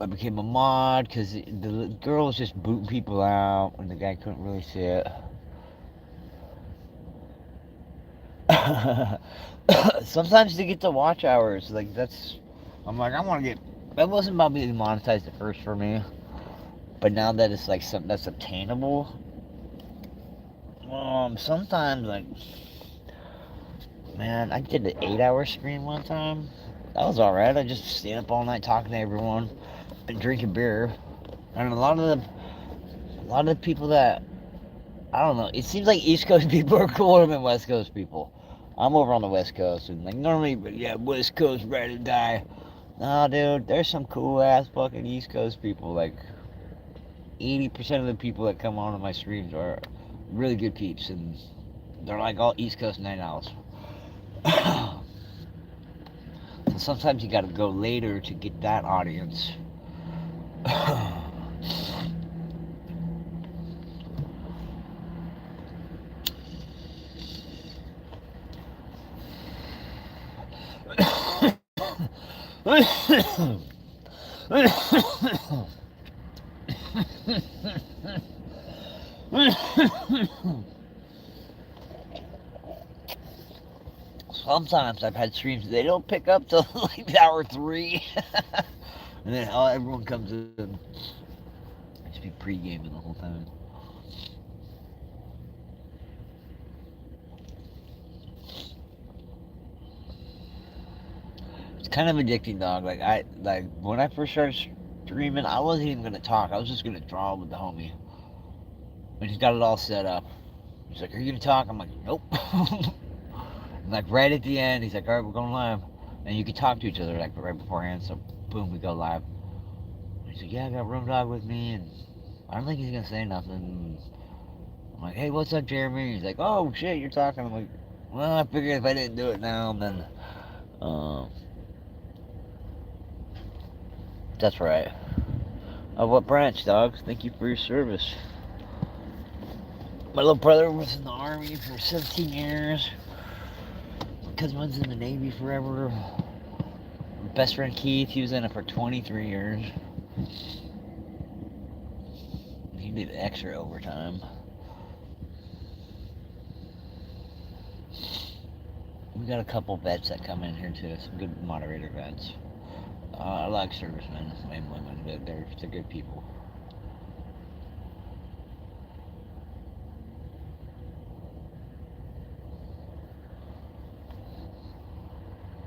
I became a mod because the girl was just booting people out, and the guy couldn't really see it. Sometimes to get the watch hours, like that's, I'm like, I want to get. That wasn't about being monetized at first for me, but now that it's like something that's obtainable, sometimes like, man, I did an 8-hour stream one time. That was alright. I just stayed up all night talking to everyone and drinking beer, and a lot of the people that, I don't know, it seems like East Coast people are cooler than West Coast people. I'm over on the West Coast, and like normally, yeah, West Coast ready to die. Nah, dude, there's some cool ass fucking East Coast people. Like 80% of the people that come on to my streams are really good peeps, and they're like all East Coast night owls. So sometimes you gotta go later to get that audience. Sometimes I've had streams they don't pick up till like hour 3, and then everyone comes in. I just be pre-gaming the whole time. It's kind of addicting, dog. Like when I first started streaming, I wasn't even gonna talk. I was just gonna draw with the homie, and he's got it all set up. He's like, "Are you gonna talk?" I'm like, "Nope." And like right at the end, he's like, "All right, we're going live," and you can talk to each other like right beforehand. So boom, we go live. And he's like, "Yeah, I got Romedog with me," and I don't think he's gonna say nothing. I'm like, "Hey, what's up, Jeremy?" He's like, "Oh shit, you're talking." I'm like, "Well, I figured if I didn't do it now, then that's right." What branch, dog? Thank you for your service. My little brother was in the Army for 17 years. My cousin was in the Navy forever. My best friend Keith, he was in it for 23 years. He did extra overtime. We got a couple vets that come in here too. Some good moderator vets. I like servicemen and women. They're good people.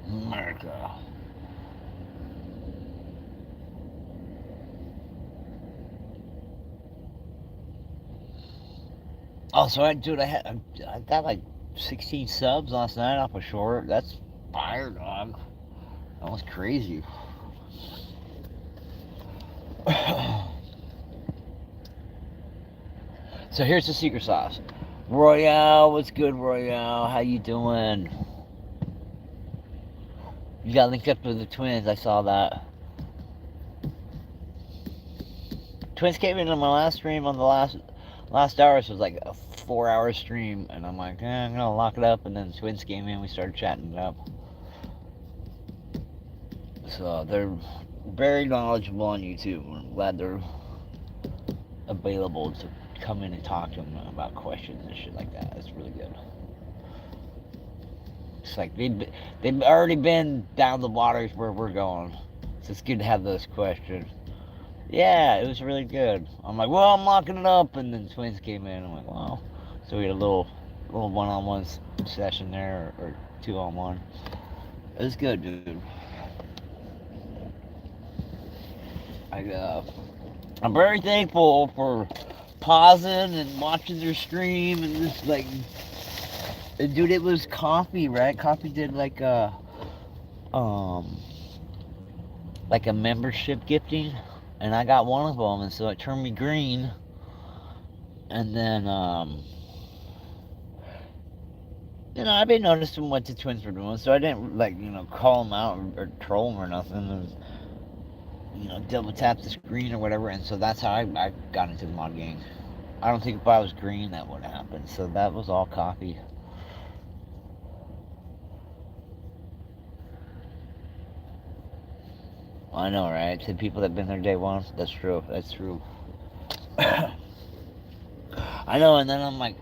America. Oh, so I got like 16 subs last night off a short. That's fire, dog. That was crazy. So here's the secret sauce. Royale, what's good, Royale? How you doing? You got linked up with the twins. I saw that. Twins came into my last stream on the last hour. So it was like a 4-hour stream, and I'm like, I'm gonna lock it up. And then twins came in. We started chatting it up. So they're very knowledgeable on YouTube. I'm glad they're available to come in and talk to them about questions and shit like that. It's really good. It's like they've already been down the waters where we're going, so it's good to have those questions. Yeah, it was really good. I'm like, well, I'm locking it up, and then twins came in. I'm like, wow. So we had a little one-on-one session there, or two-on-one. It was good, dude. I I'm very thankful for pausing and watching their stream and just like, dude, it was Coffee, right? Coffee did um like a membership gifting, and I got one of them, and so it turned me green. And then I've been noticing what the twins were doing, so I didn't like call them out or troll them or nothing. And, double tap the screen or whatever, and so that's how I got into the mod gang. I don't think if I was green that would happen. So that was all Coffee. I know, right? To people that've been there day one, that's true. That's true. I know, and then I'm like,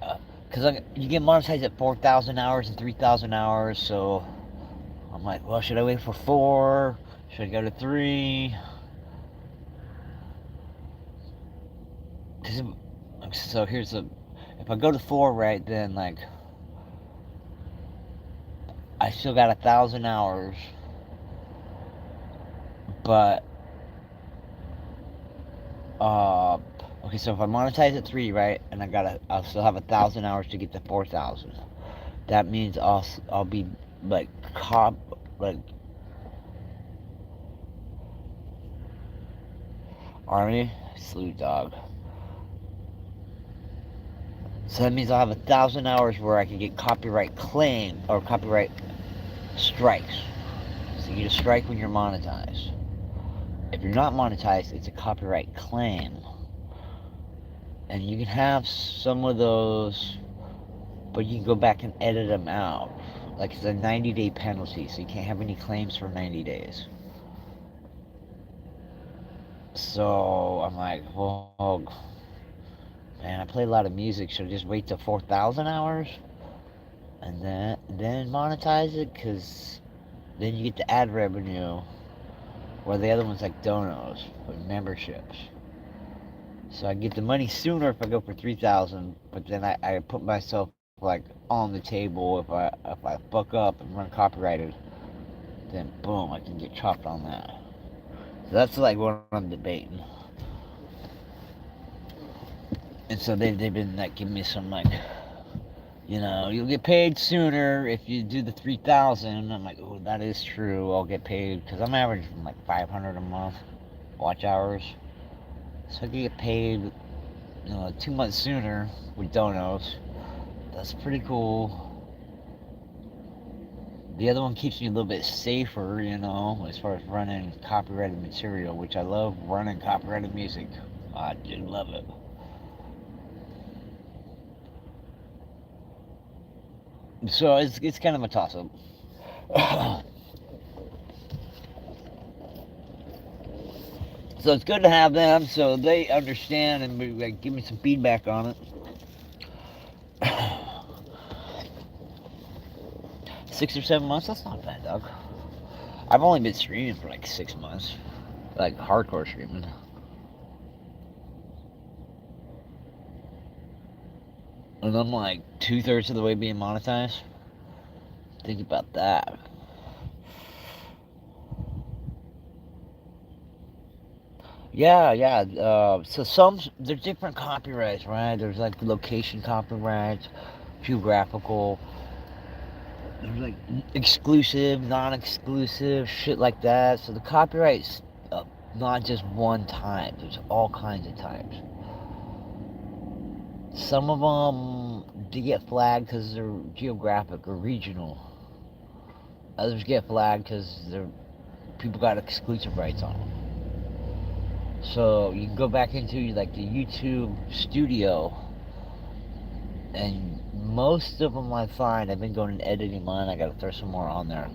because you get monetized at 4,000 hours and 3,000 hours, so I'm like, well, should I wait for 4? Should I go to 3? So here's if I go to 4, right, then like I still got 1,000 hours, but okay, so if I monetize at 3, right, and I'll still have 1,000 hours to get to 4,000. That means I'll be like Army Salute Dog. So that means I'll have 1,000 hours where I can get copyright claim or copyright strikes. So you get a strike when you're monetized. If you're not monetized, it's a copyright claim. And you can have some of those, but you can go back and edit them out. Like it's a 90-day penalty, so you can't have any claims for 90 days. So I'm like, well, man, I play a lot of music. Should I just wait till 4,000 hours and then monetize it? Because then you get the ad revenue, where the other one's like donos with memberships. So I get the money sooner if I go for 3,000, but then I put myself like on the table if I fuck up and run copyrighted, then boom, I can get chopped on that. So that's like what I'm debating. And so they've been like giving me some like, you'll get paid sooner if you do the 3,000. I'm like, oh, that is true. I'll get paid because I'm averaging like 500 a month watch hours. So I can get paid, 2 months sooner with donos. That's pretty cool. The other one keeps me a little bit safer, as far as running copyrighted material, which I love running copyrighted music. I do love it. So it's kind of a toss-up. So it's good to have them so they understand and like, give me some feedback on it. 6 or 7 months, that's not bad, dog. I've only been streaming for like 6 months. Like hardcore streaming. And I'm like 2/3 of the way being monetized. Think about that. Yeah. So there's different copyrights, right? There's like location copyrights, geographical. There's like exclusive, non-exclusive, shit like that. So the copyright's not just one type. There's all kinds of types. Some of them do get flagged because they're geographic or regional. Others get flagged because people got exclusive rights on them. So you can go back into like the YouTube studio, and most of them I find, I've been going and editing mine. I gotta throw some more on there.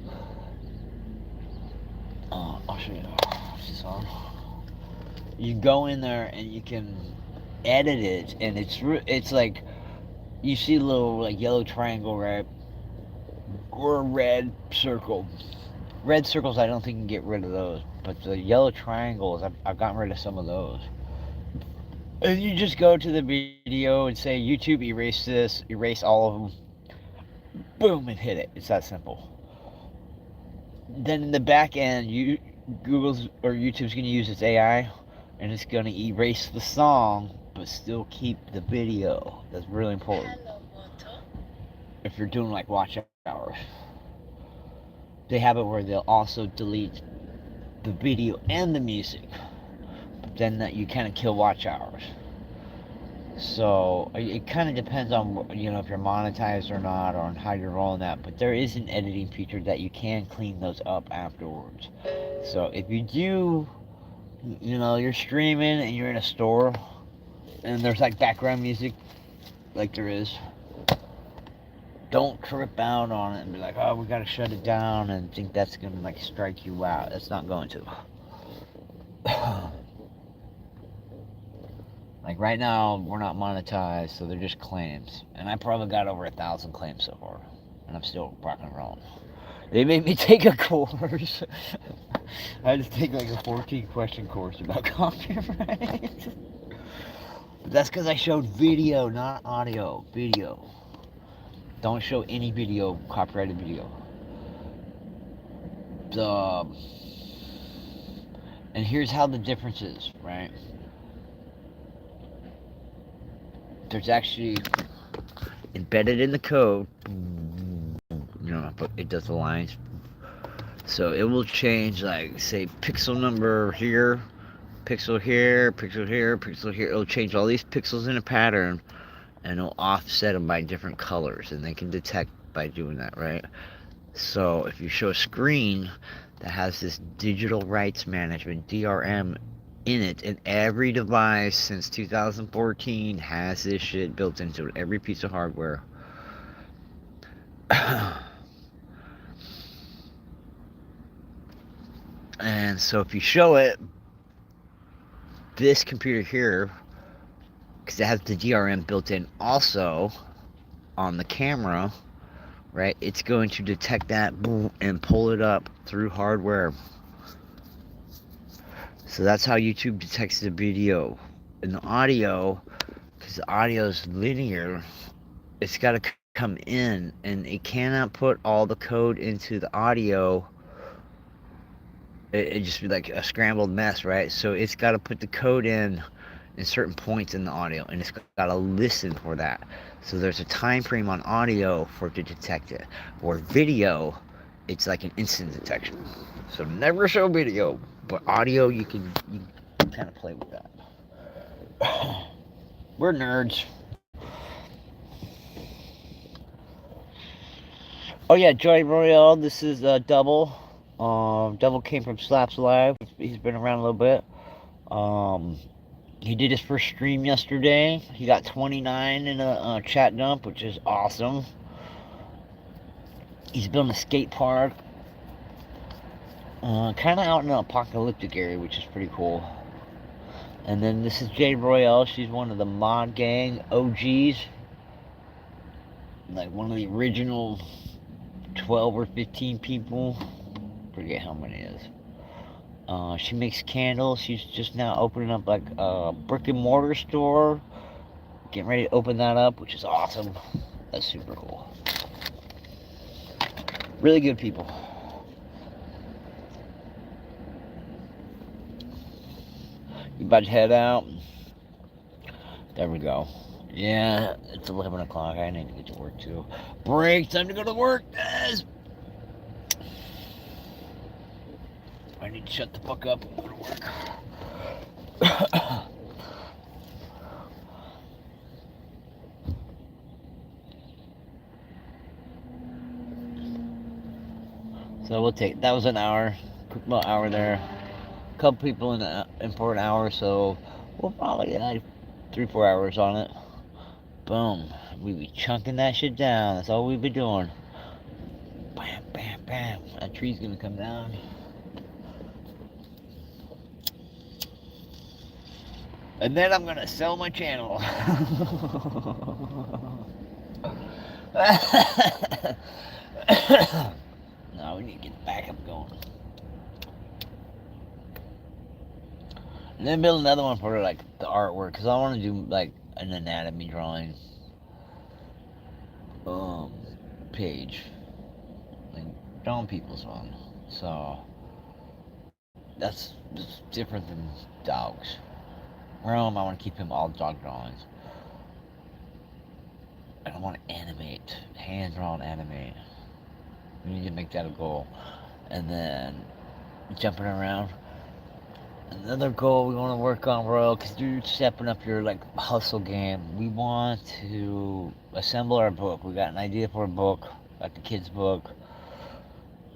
I'll show you. Is this on? You go in there and you can edited, and it's like you see a little like yellow triangle, right, or a red circle. Red circles, I don't think you can get rid of those, but the yellow triangles, I've gotten rid of some of those. And you just go to the video and say YouTube erase this, erase all of them, boom, and hit it. It's that simple. Then in the back end, Google's or YouTube's gonna use its AI, and it's gonna erase the song, but still keep the video. That's really important. If you're doing like watch hours, they have it where they'll also delete the video and the music. But then that you kind of kill watch hours. So it kind of depends on if you're monetized or not, or on how you're rolling that. But there is an editing feature that you can clean those up afterwards. So if you do, you're streaming and you're in a store, and there's like background music, like there is, don't trip out on it and be like, oh, we gotta shut it down, and think that's gonna like strike you out. That's not going to. Like right now, we're not monetized, so they're just claims. And I probably got over 1,000 claims so far. And I'm still rocking and rolling. They made me take a course. I had to take like a 14-question course about copyright. But that's because I showed video, not audio. Video. Don't show any video, copyrighted video. And here's how the difference is, right? There's actually embedded in the code, but it does the lines. So it will change, like, say, pixel number here, pixel here, pixel here, pixel here. It'll change all these pixels in a pattern, and it'll offset them by different colors, and they can detect by doing that, right? So if you show a screen that has this digital rights management, DRM, in it, and every device since 2014 has this shit built into it, every piece of hardware. And so if you show it, this computer here, because it has the DRM built in also on the camera, right, it's going to detect that and pull it up through hardware. So that's how YouTube detects the video. And the audio, because the audio is linear, it's got to come in, and it cannot put all the code into the audio. It'd just be like a scrambled mess, right? So it's got to put the code in certain points in the audio, and it's got to listen for that. So there's a time frame on audio for it to detect it. Or video, it's like an instant detection. So never show video, but audio, you can kind of play with that. We're nerds. Oh yeah, Joy Royale, this is Double. Double came from Slaps Live. He's been around a little bit. He did his first stream yesterday. He got 29 in a chat dump, which is awesome. He's building a skate park. Kind of out in an apocalyptic area, which is pretty cool. And then this is Jade Royale. She's one of the Mod Gang OGs. Like one of the original 12 or 15 people. Forget how many it is. She makes candles. She's just now opening up like a brick and mortar store. Getting ready to open that up, which is awesome. That's super cool. Really good people. You about to head out? There we go. Yeah, it's 11 o'clock. I need to get to work too. Break. Time to go to work, guys. I need to shut the fuck up and go to work. So we'll take, that was an hour, quick little hour there. A couple people in for an hour, so we'll probably get like 3-4 hours on it. Boom. We be chunking that shit down. That's all we be doing. Bam, bam, bam. That tree's gonna come down. And then I'm gonna sell my channel. No, we need to get the backup going. And then build another one for like the artwork, cause I want to do like an anatomy drawing page, like drawing people's on. So that's different than dogs. Rome, I want to keep him all dog drawings. I don't want to animate, hand drawn animate. We need to make that a goal. And then jumping around. Another goal we want to work on, bro, because you're stepping up your like hustle game. We want to assemble our book. We got an idea for a book, like the kids' book,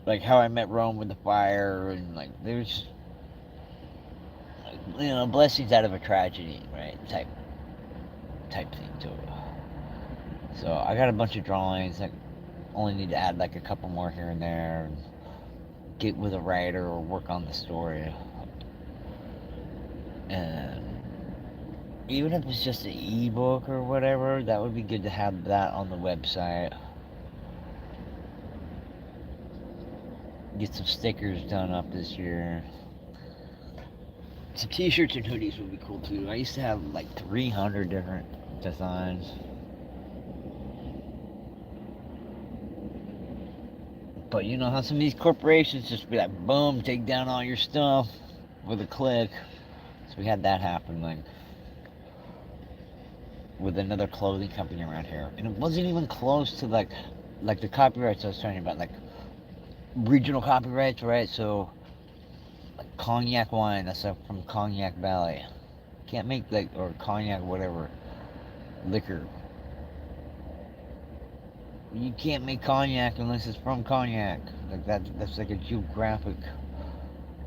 like how I met Rome with the fire, and like there's, you know, blessings out of a tragedy, right? Type thing to it. So I got a bunch of drawings. I only need to add like a couple more here and there, and get with a writer or work on the story. And even if it's just an ebook or whatever, that would be good to have that on the website. Get some stickers done up this year. Some t-shirts and hoodies would be cool too. I used to have like 300 different designs. But you know how some of these corporations just be like, boom, take down all your stuff with a click. So we had that happen, like, with another clothing company around here. And it wasn't even close to, like the copyrights I was talking about, like, regional copyrights, right? So, like, cognac wine, that's from Cognac Valley. Can't make, like, or cognac, whatever, liquor. You can't make cognac unless it's from cognac. Like, that's like a geographic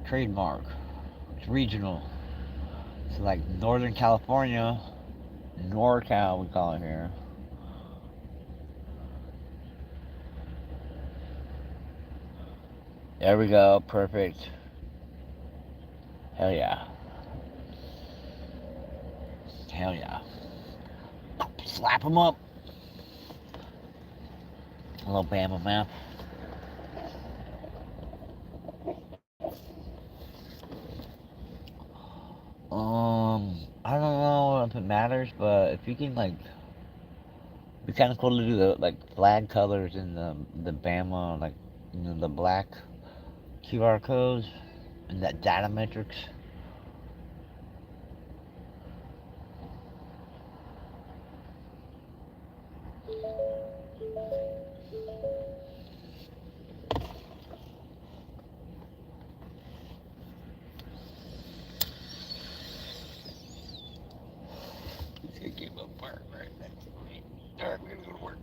trademark. It's regional. So like Northern California, NorCal we call it here. There we go, perfect. Hell yeah. Hell yeah. Slap them up. A little Bama map. I don't know if it matters, but if you can like, it'd be kind of cool to do the like flag colors in the Bama, like, you know, the black QR codes and that data metrics. It's gonna keep up part right next to me. Alright, we're gonna go to work.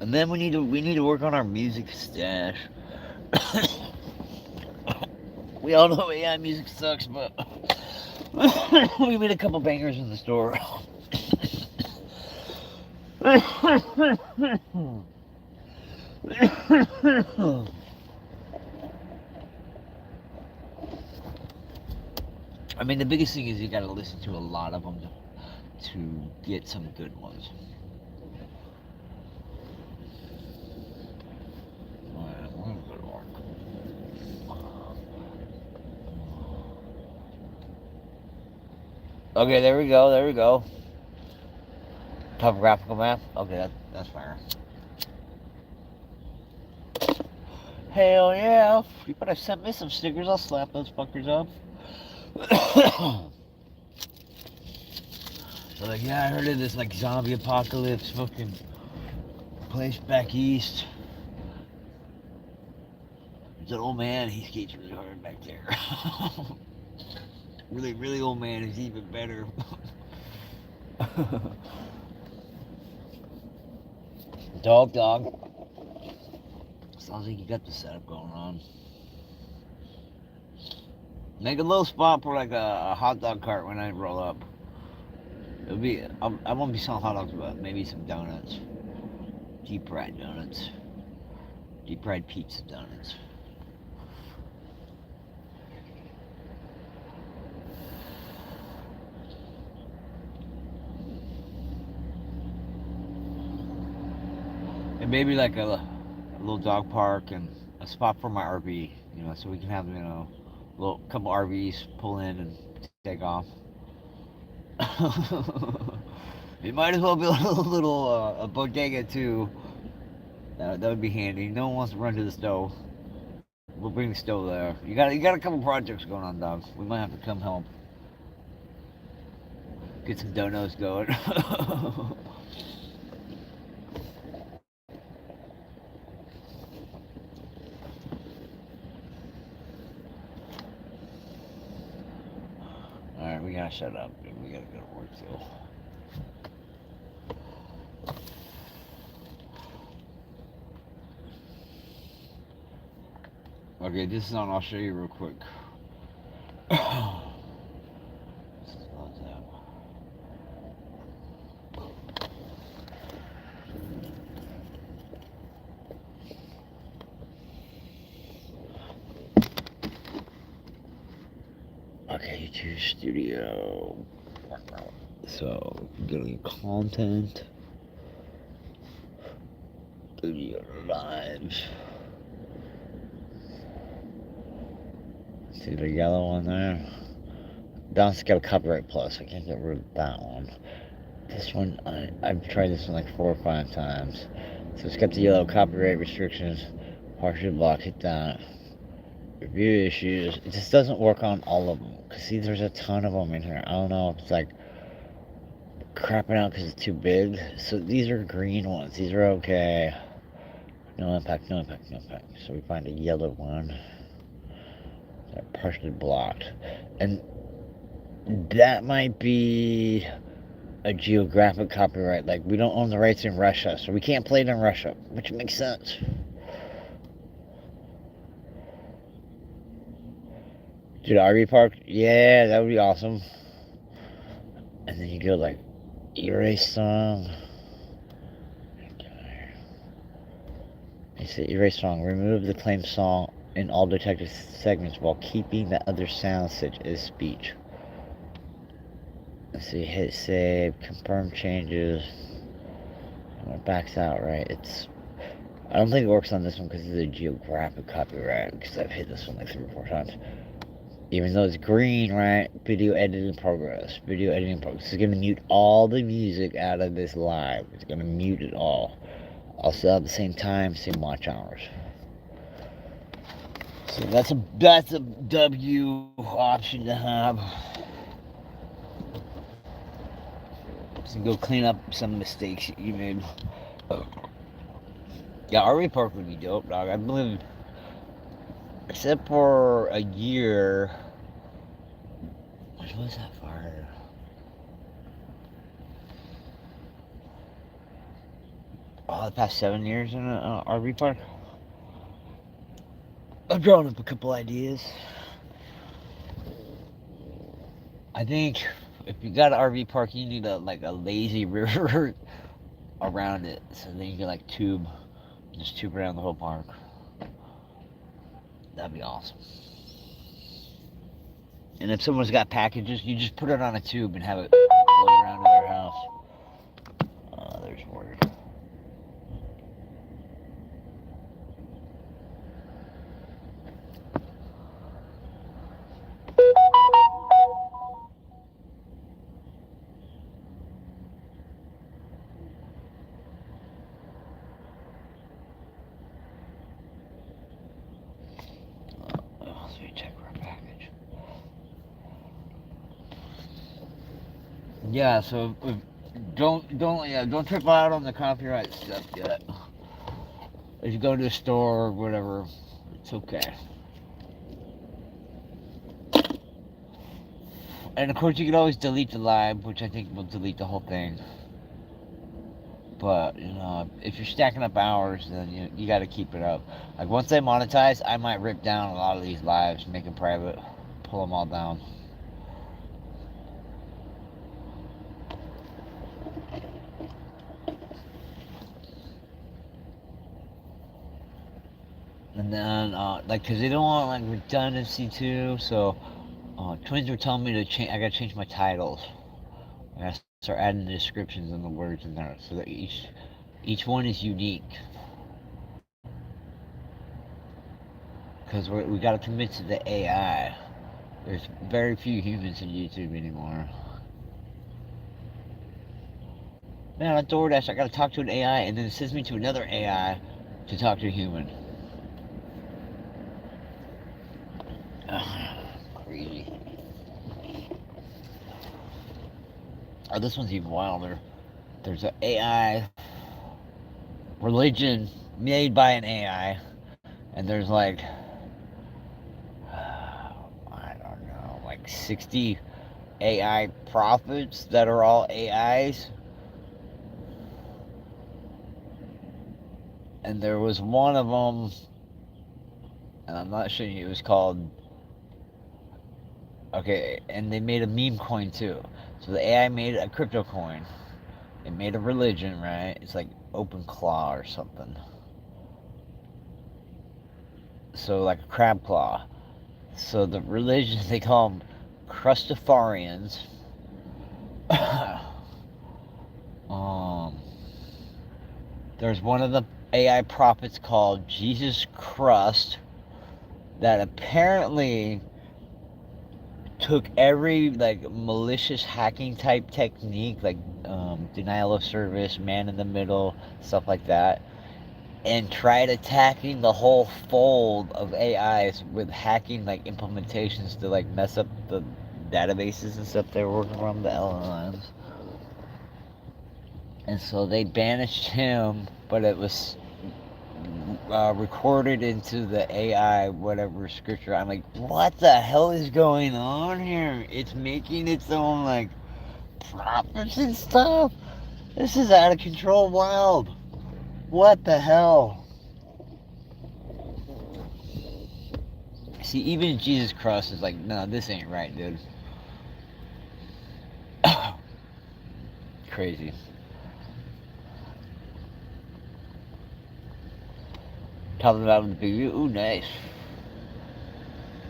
And then we need to work on our music stash. We all know AI music sucks, but we made a couple bangers in the store. I mean, the biggest thing is you gotta listen to a lot of them to get some good ones. Alright, we're gonna go to work. Okay, there we go. Topographical map. Okay, that's fair. Hell yeah! You better send me some stickers. I'll slap those fuckers up. So like, yeah, I heard of this like zombie apocalypse fucking place back east. There's an old man. He skates really hard back there. Really old man is even better. Dawg. Sounds like you got the setup going on. Make a little spot for like a hot dog cart when I roll up. It'll be, I won't be selling hot dogs, but maybe some donuts. Deep fried donuts. deep fried pizza donuts. And maybe like a little dog park and a spot for my RV, so we can have, a little couple RVs pull in and take off. It might as well be a little a bodega too. That would be handy. No one wants to run to the stove. We'll bring the stove there. You got a couple projects going on, dog. We might have to come help. Get some donuts going. Alright, we gotta shut up. Dude. We gotta go to work too. Okay, this is on. I'll show you real quick. Okay, YouTube Studio. So, getting content. Studio Live. See the yellow one there? That's got a copyright plus. I can't get rid of that one. This one, I've tried this one like 4 or 5 times. So it's got the yellow copyright restrictions. Partially blocked. Hit that. Review issues. It just doesn't work on all of them. Cause see, there's a ton of them in here. I don't know if it's like crapping out because it's too big. So these are green ones. These are okay. No impact, no impact, no impact. So we find a yellow one. That partially blocked. And that might be a geographic copyright. Like, we don't own the rights in Russia, so we can't play it in Russia, which makes sense. Dude, RV park? Yeah, that would be awesome. And then you go like, erase song. You say erase song. Remove the claimed song in all detected segments while keeping the other sound such as speech. Let's see, hit save, confirm changes. And it backs out, right? I don't think it works on this one because it's a geographic copyright, because I've hit this one like 3 or 4 times. Even though it's green, right? Video editing progress. Video editing progress. It's going to mute all the music out of this live. It's going to mute it all. Also at the same time, same watch hours. So that's a W option to have. So go clean up some mistakes you made. Yeah, RV park would be dope, dog. I believe, except for a year. What was that for? Oh, the past 7 years in an RV park. I've drawn up a couple ideas. I think if you got an RV park, you need a lazy river around it, so then you can like just tube around the whole park. That'd be awesome. And if someone's got packages, you just put it on a tube and have it float around to their house. There's word. Let me check our package. Yeah, so don't trip out on the copyright stuff yet. If you go to a store or whatever, it's okay. And of course, you can always delete the live, which I think will delete the whole thing. But if you're stacking up hours, then you got to keep it up. Like once they monetize, I might rip down a lot of these lives, make them private, pull them all down. And then, like, cause they don't want like redundancy too. So, twins were telling me to change. I gotta change my titles. I gotta start adding the descriptions and the words in there, so that each one is unique. Cause we gotta commit to the AI. There's very few humans in YouTube anymore. Man, on DoorDash, I gotta talk to an AI, and then it sends me to another AI to talk to a human. Ugh, crazy. Oh, this one's even wilder. There's an AI religion made by an AI, and there's like, I don't know, like 60 AI prophets that are all AIs. And there was one of them, and I'm not sure it was called. Okay, and they made a meme coin too. So the AI made a crypto coin. It made a religion, right? It's like Open Claw or something. So like a crab claw. So the religion, they call them Crustafarians. um, there's one of the AI prophets called Jesus Crust that apparently took every like malicious hacking type technique, like denial of service, man in the middle, stuff like that, and tried attacking the whole fold of AIs with hacking like implementations to like mess up the databases and stuff they were working from, the LLMs. And so they banished him, but it was recorded into the AI whatever scripture. I'm like, what the hell is going on here? It's making its own like prophets and stuff. This is out of control, wild. What the hell? See, even Jesus Christ is like, no, this ain't right, dude. Crazy. Talking about the baby. Ooh, nice.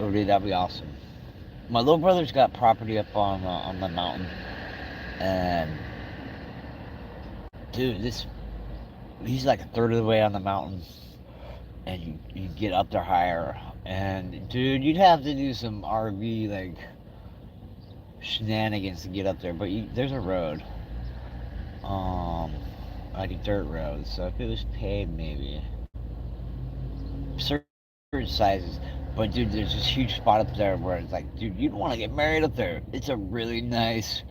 Oh, dude, that'd be awesome. My little brother's got property up on the mountain, and dude, he's like a third of the way on the mountain, and you get up there higher, and dude, you'd have to do some RV like shenanigans to get up there, but there's a road, like a dirt road. So if it was paved, maybe certain sizes. But dude, there's this huge spot up there where it's like, dude, you'd want to get married up there. It's a really nice.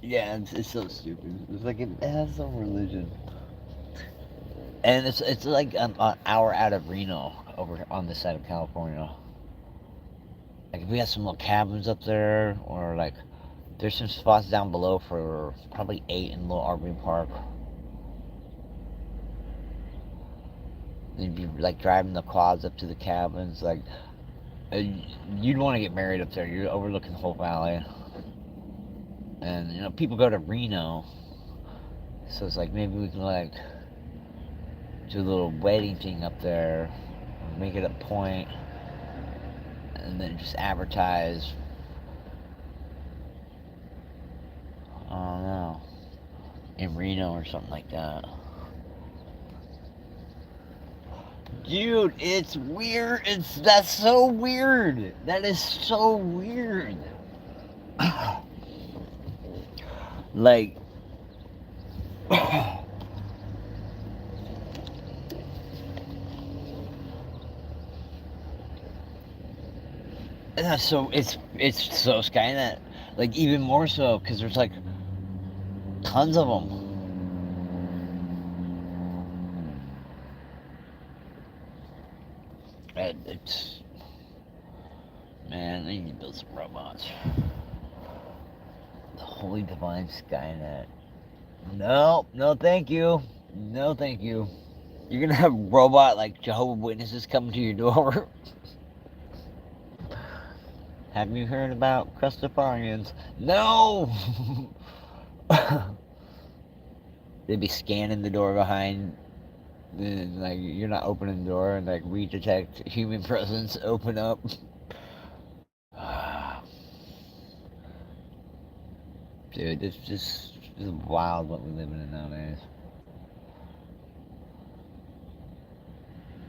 Yeah, it's so stupid. It's like it has some religion, and it's like an hour out of Reno, over on this side of California. Like we got some little cabins up there, or like there's some spots down below for probably 8 in a little RV park. You'd be like driving the quads up to the cabins, like you'd want to get married up there. You're overlooking the whole valley, and you know people go to Reno, so it's like maybe we can like do a little wedding thing up there, or make it a point, and then just advertise. I don't know, in Reno or something like that. Dude, it's weird. That's so weird. That is so weird. Like, so it's so Skynet. Like even more so because there's like tons of them. It's man, they need to build some robots. The Holy Divine Skynet. No, no, thank you. No, thank you. You're gonna have robot like Jehovah's Witnesses coming to your door. Have you heard about Crustafarians? No. They'd be scanning the door behind then like you're not opening the door and like we detect human presence, open up. Dude, it's just it's wild what we live in nowadays.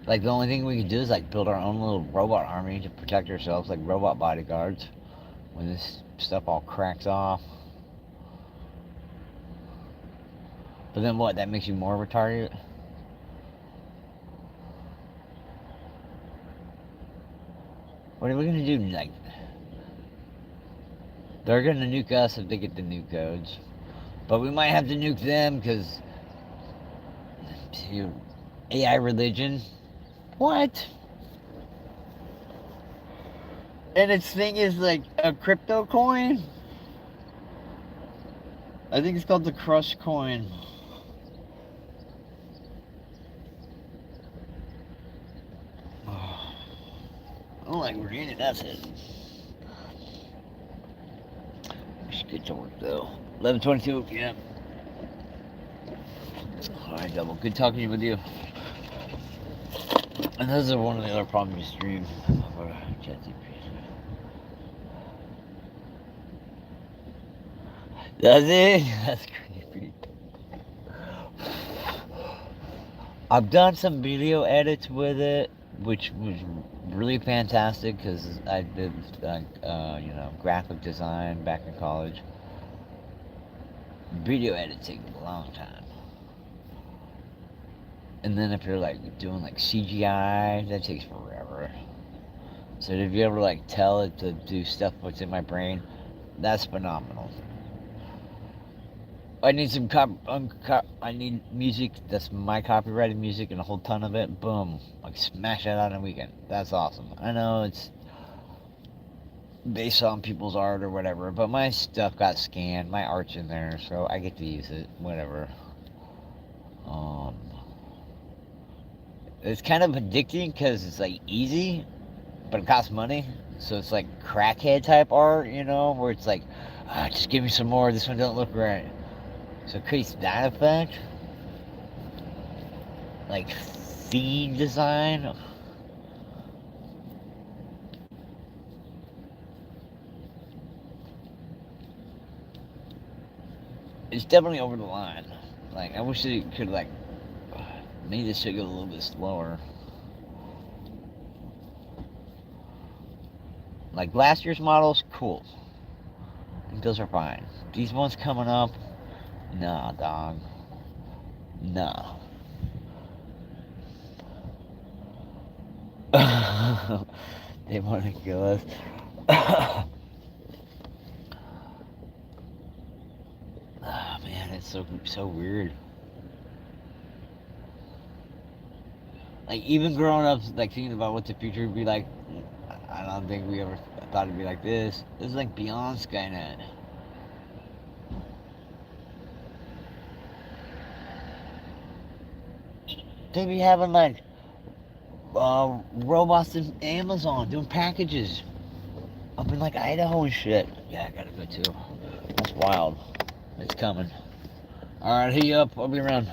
Like the only thing we could do is like build our own little robot army to protect ourselves, like robot bodyguards, when this stuff all cracks off. But then what? That makes you more retarded? What are we gonna do? Like, they're gonna nuke us if they get the nuke codes. But we might have to nuke them because AI religion. What? And its thing is like a crypto coin? I think it's called the Crush coin. I don't like reading, that's it. I should get to work though. 11:22 p.m. Alright, Double. Good talking with you. And those are one of the other problems you stream. Does it? That's creepy. I've done some video edits with it, which was really fantastic because I did, graphic design back in college. Video editing a long time. And then if you're like doing like CGI, that takes forever. So if you ever like tell it to do stuff what's in my brain, that's phenomenal. I need some I need music that's my copyrighted music and a whole ton of it. Boom, like smash that out in a weekend. That's awesome. I know it's based on people's art or whatever, but my stuff got scanned. My art's in there, so I get to use it. Whatever. It's kind of addicting because it's like easy, but it costs money. So it's like crackhead type art, where it's like, just give me some more. This one don't look right. So it creates that effect. Like feed design. It's definitely over the line. Like I wish it could like maybe this should go a little bit slower. Like last year's models, cool. I think those are fine. These ones coming up, nah, dog. Nah. They want to kill us. Oh man, it's so weird. Like even growing up, like thinking about what the future would be like, I don't think we ever thought it'd be like this. This is like beyond Skynet. They be having like robots in Amazon doing packages up in like Idaho and shit. Yeah, I gotta go too. That's wild. It's coming. Alright, hit you up. I'll be around.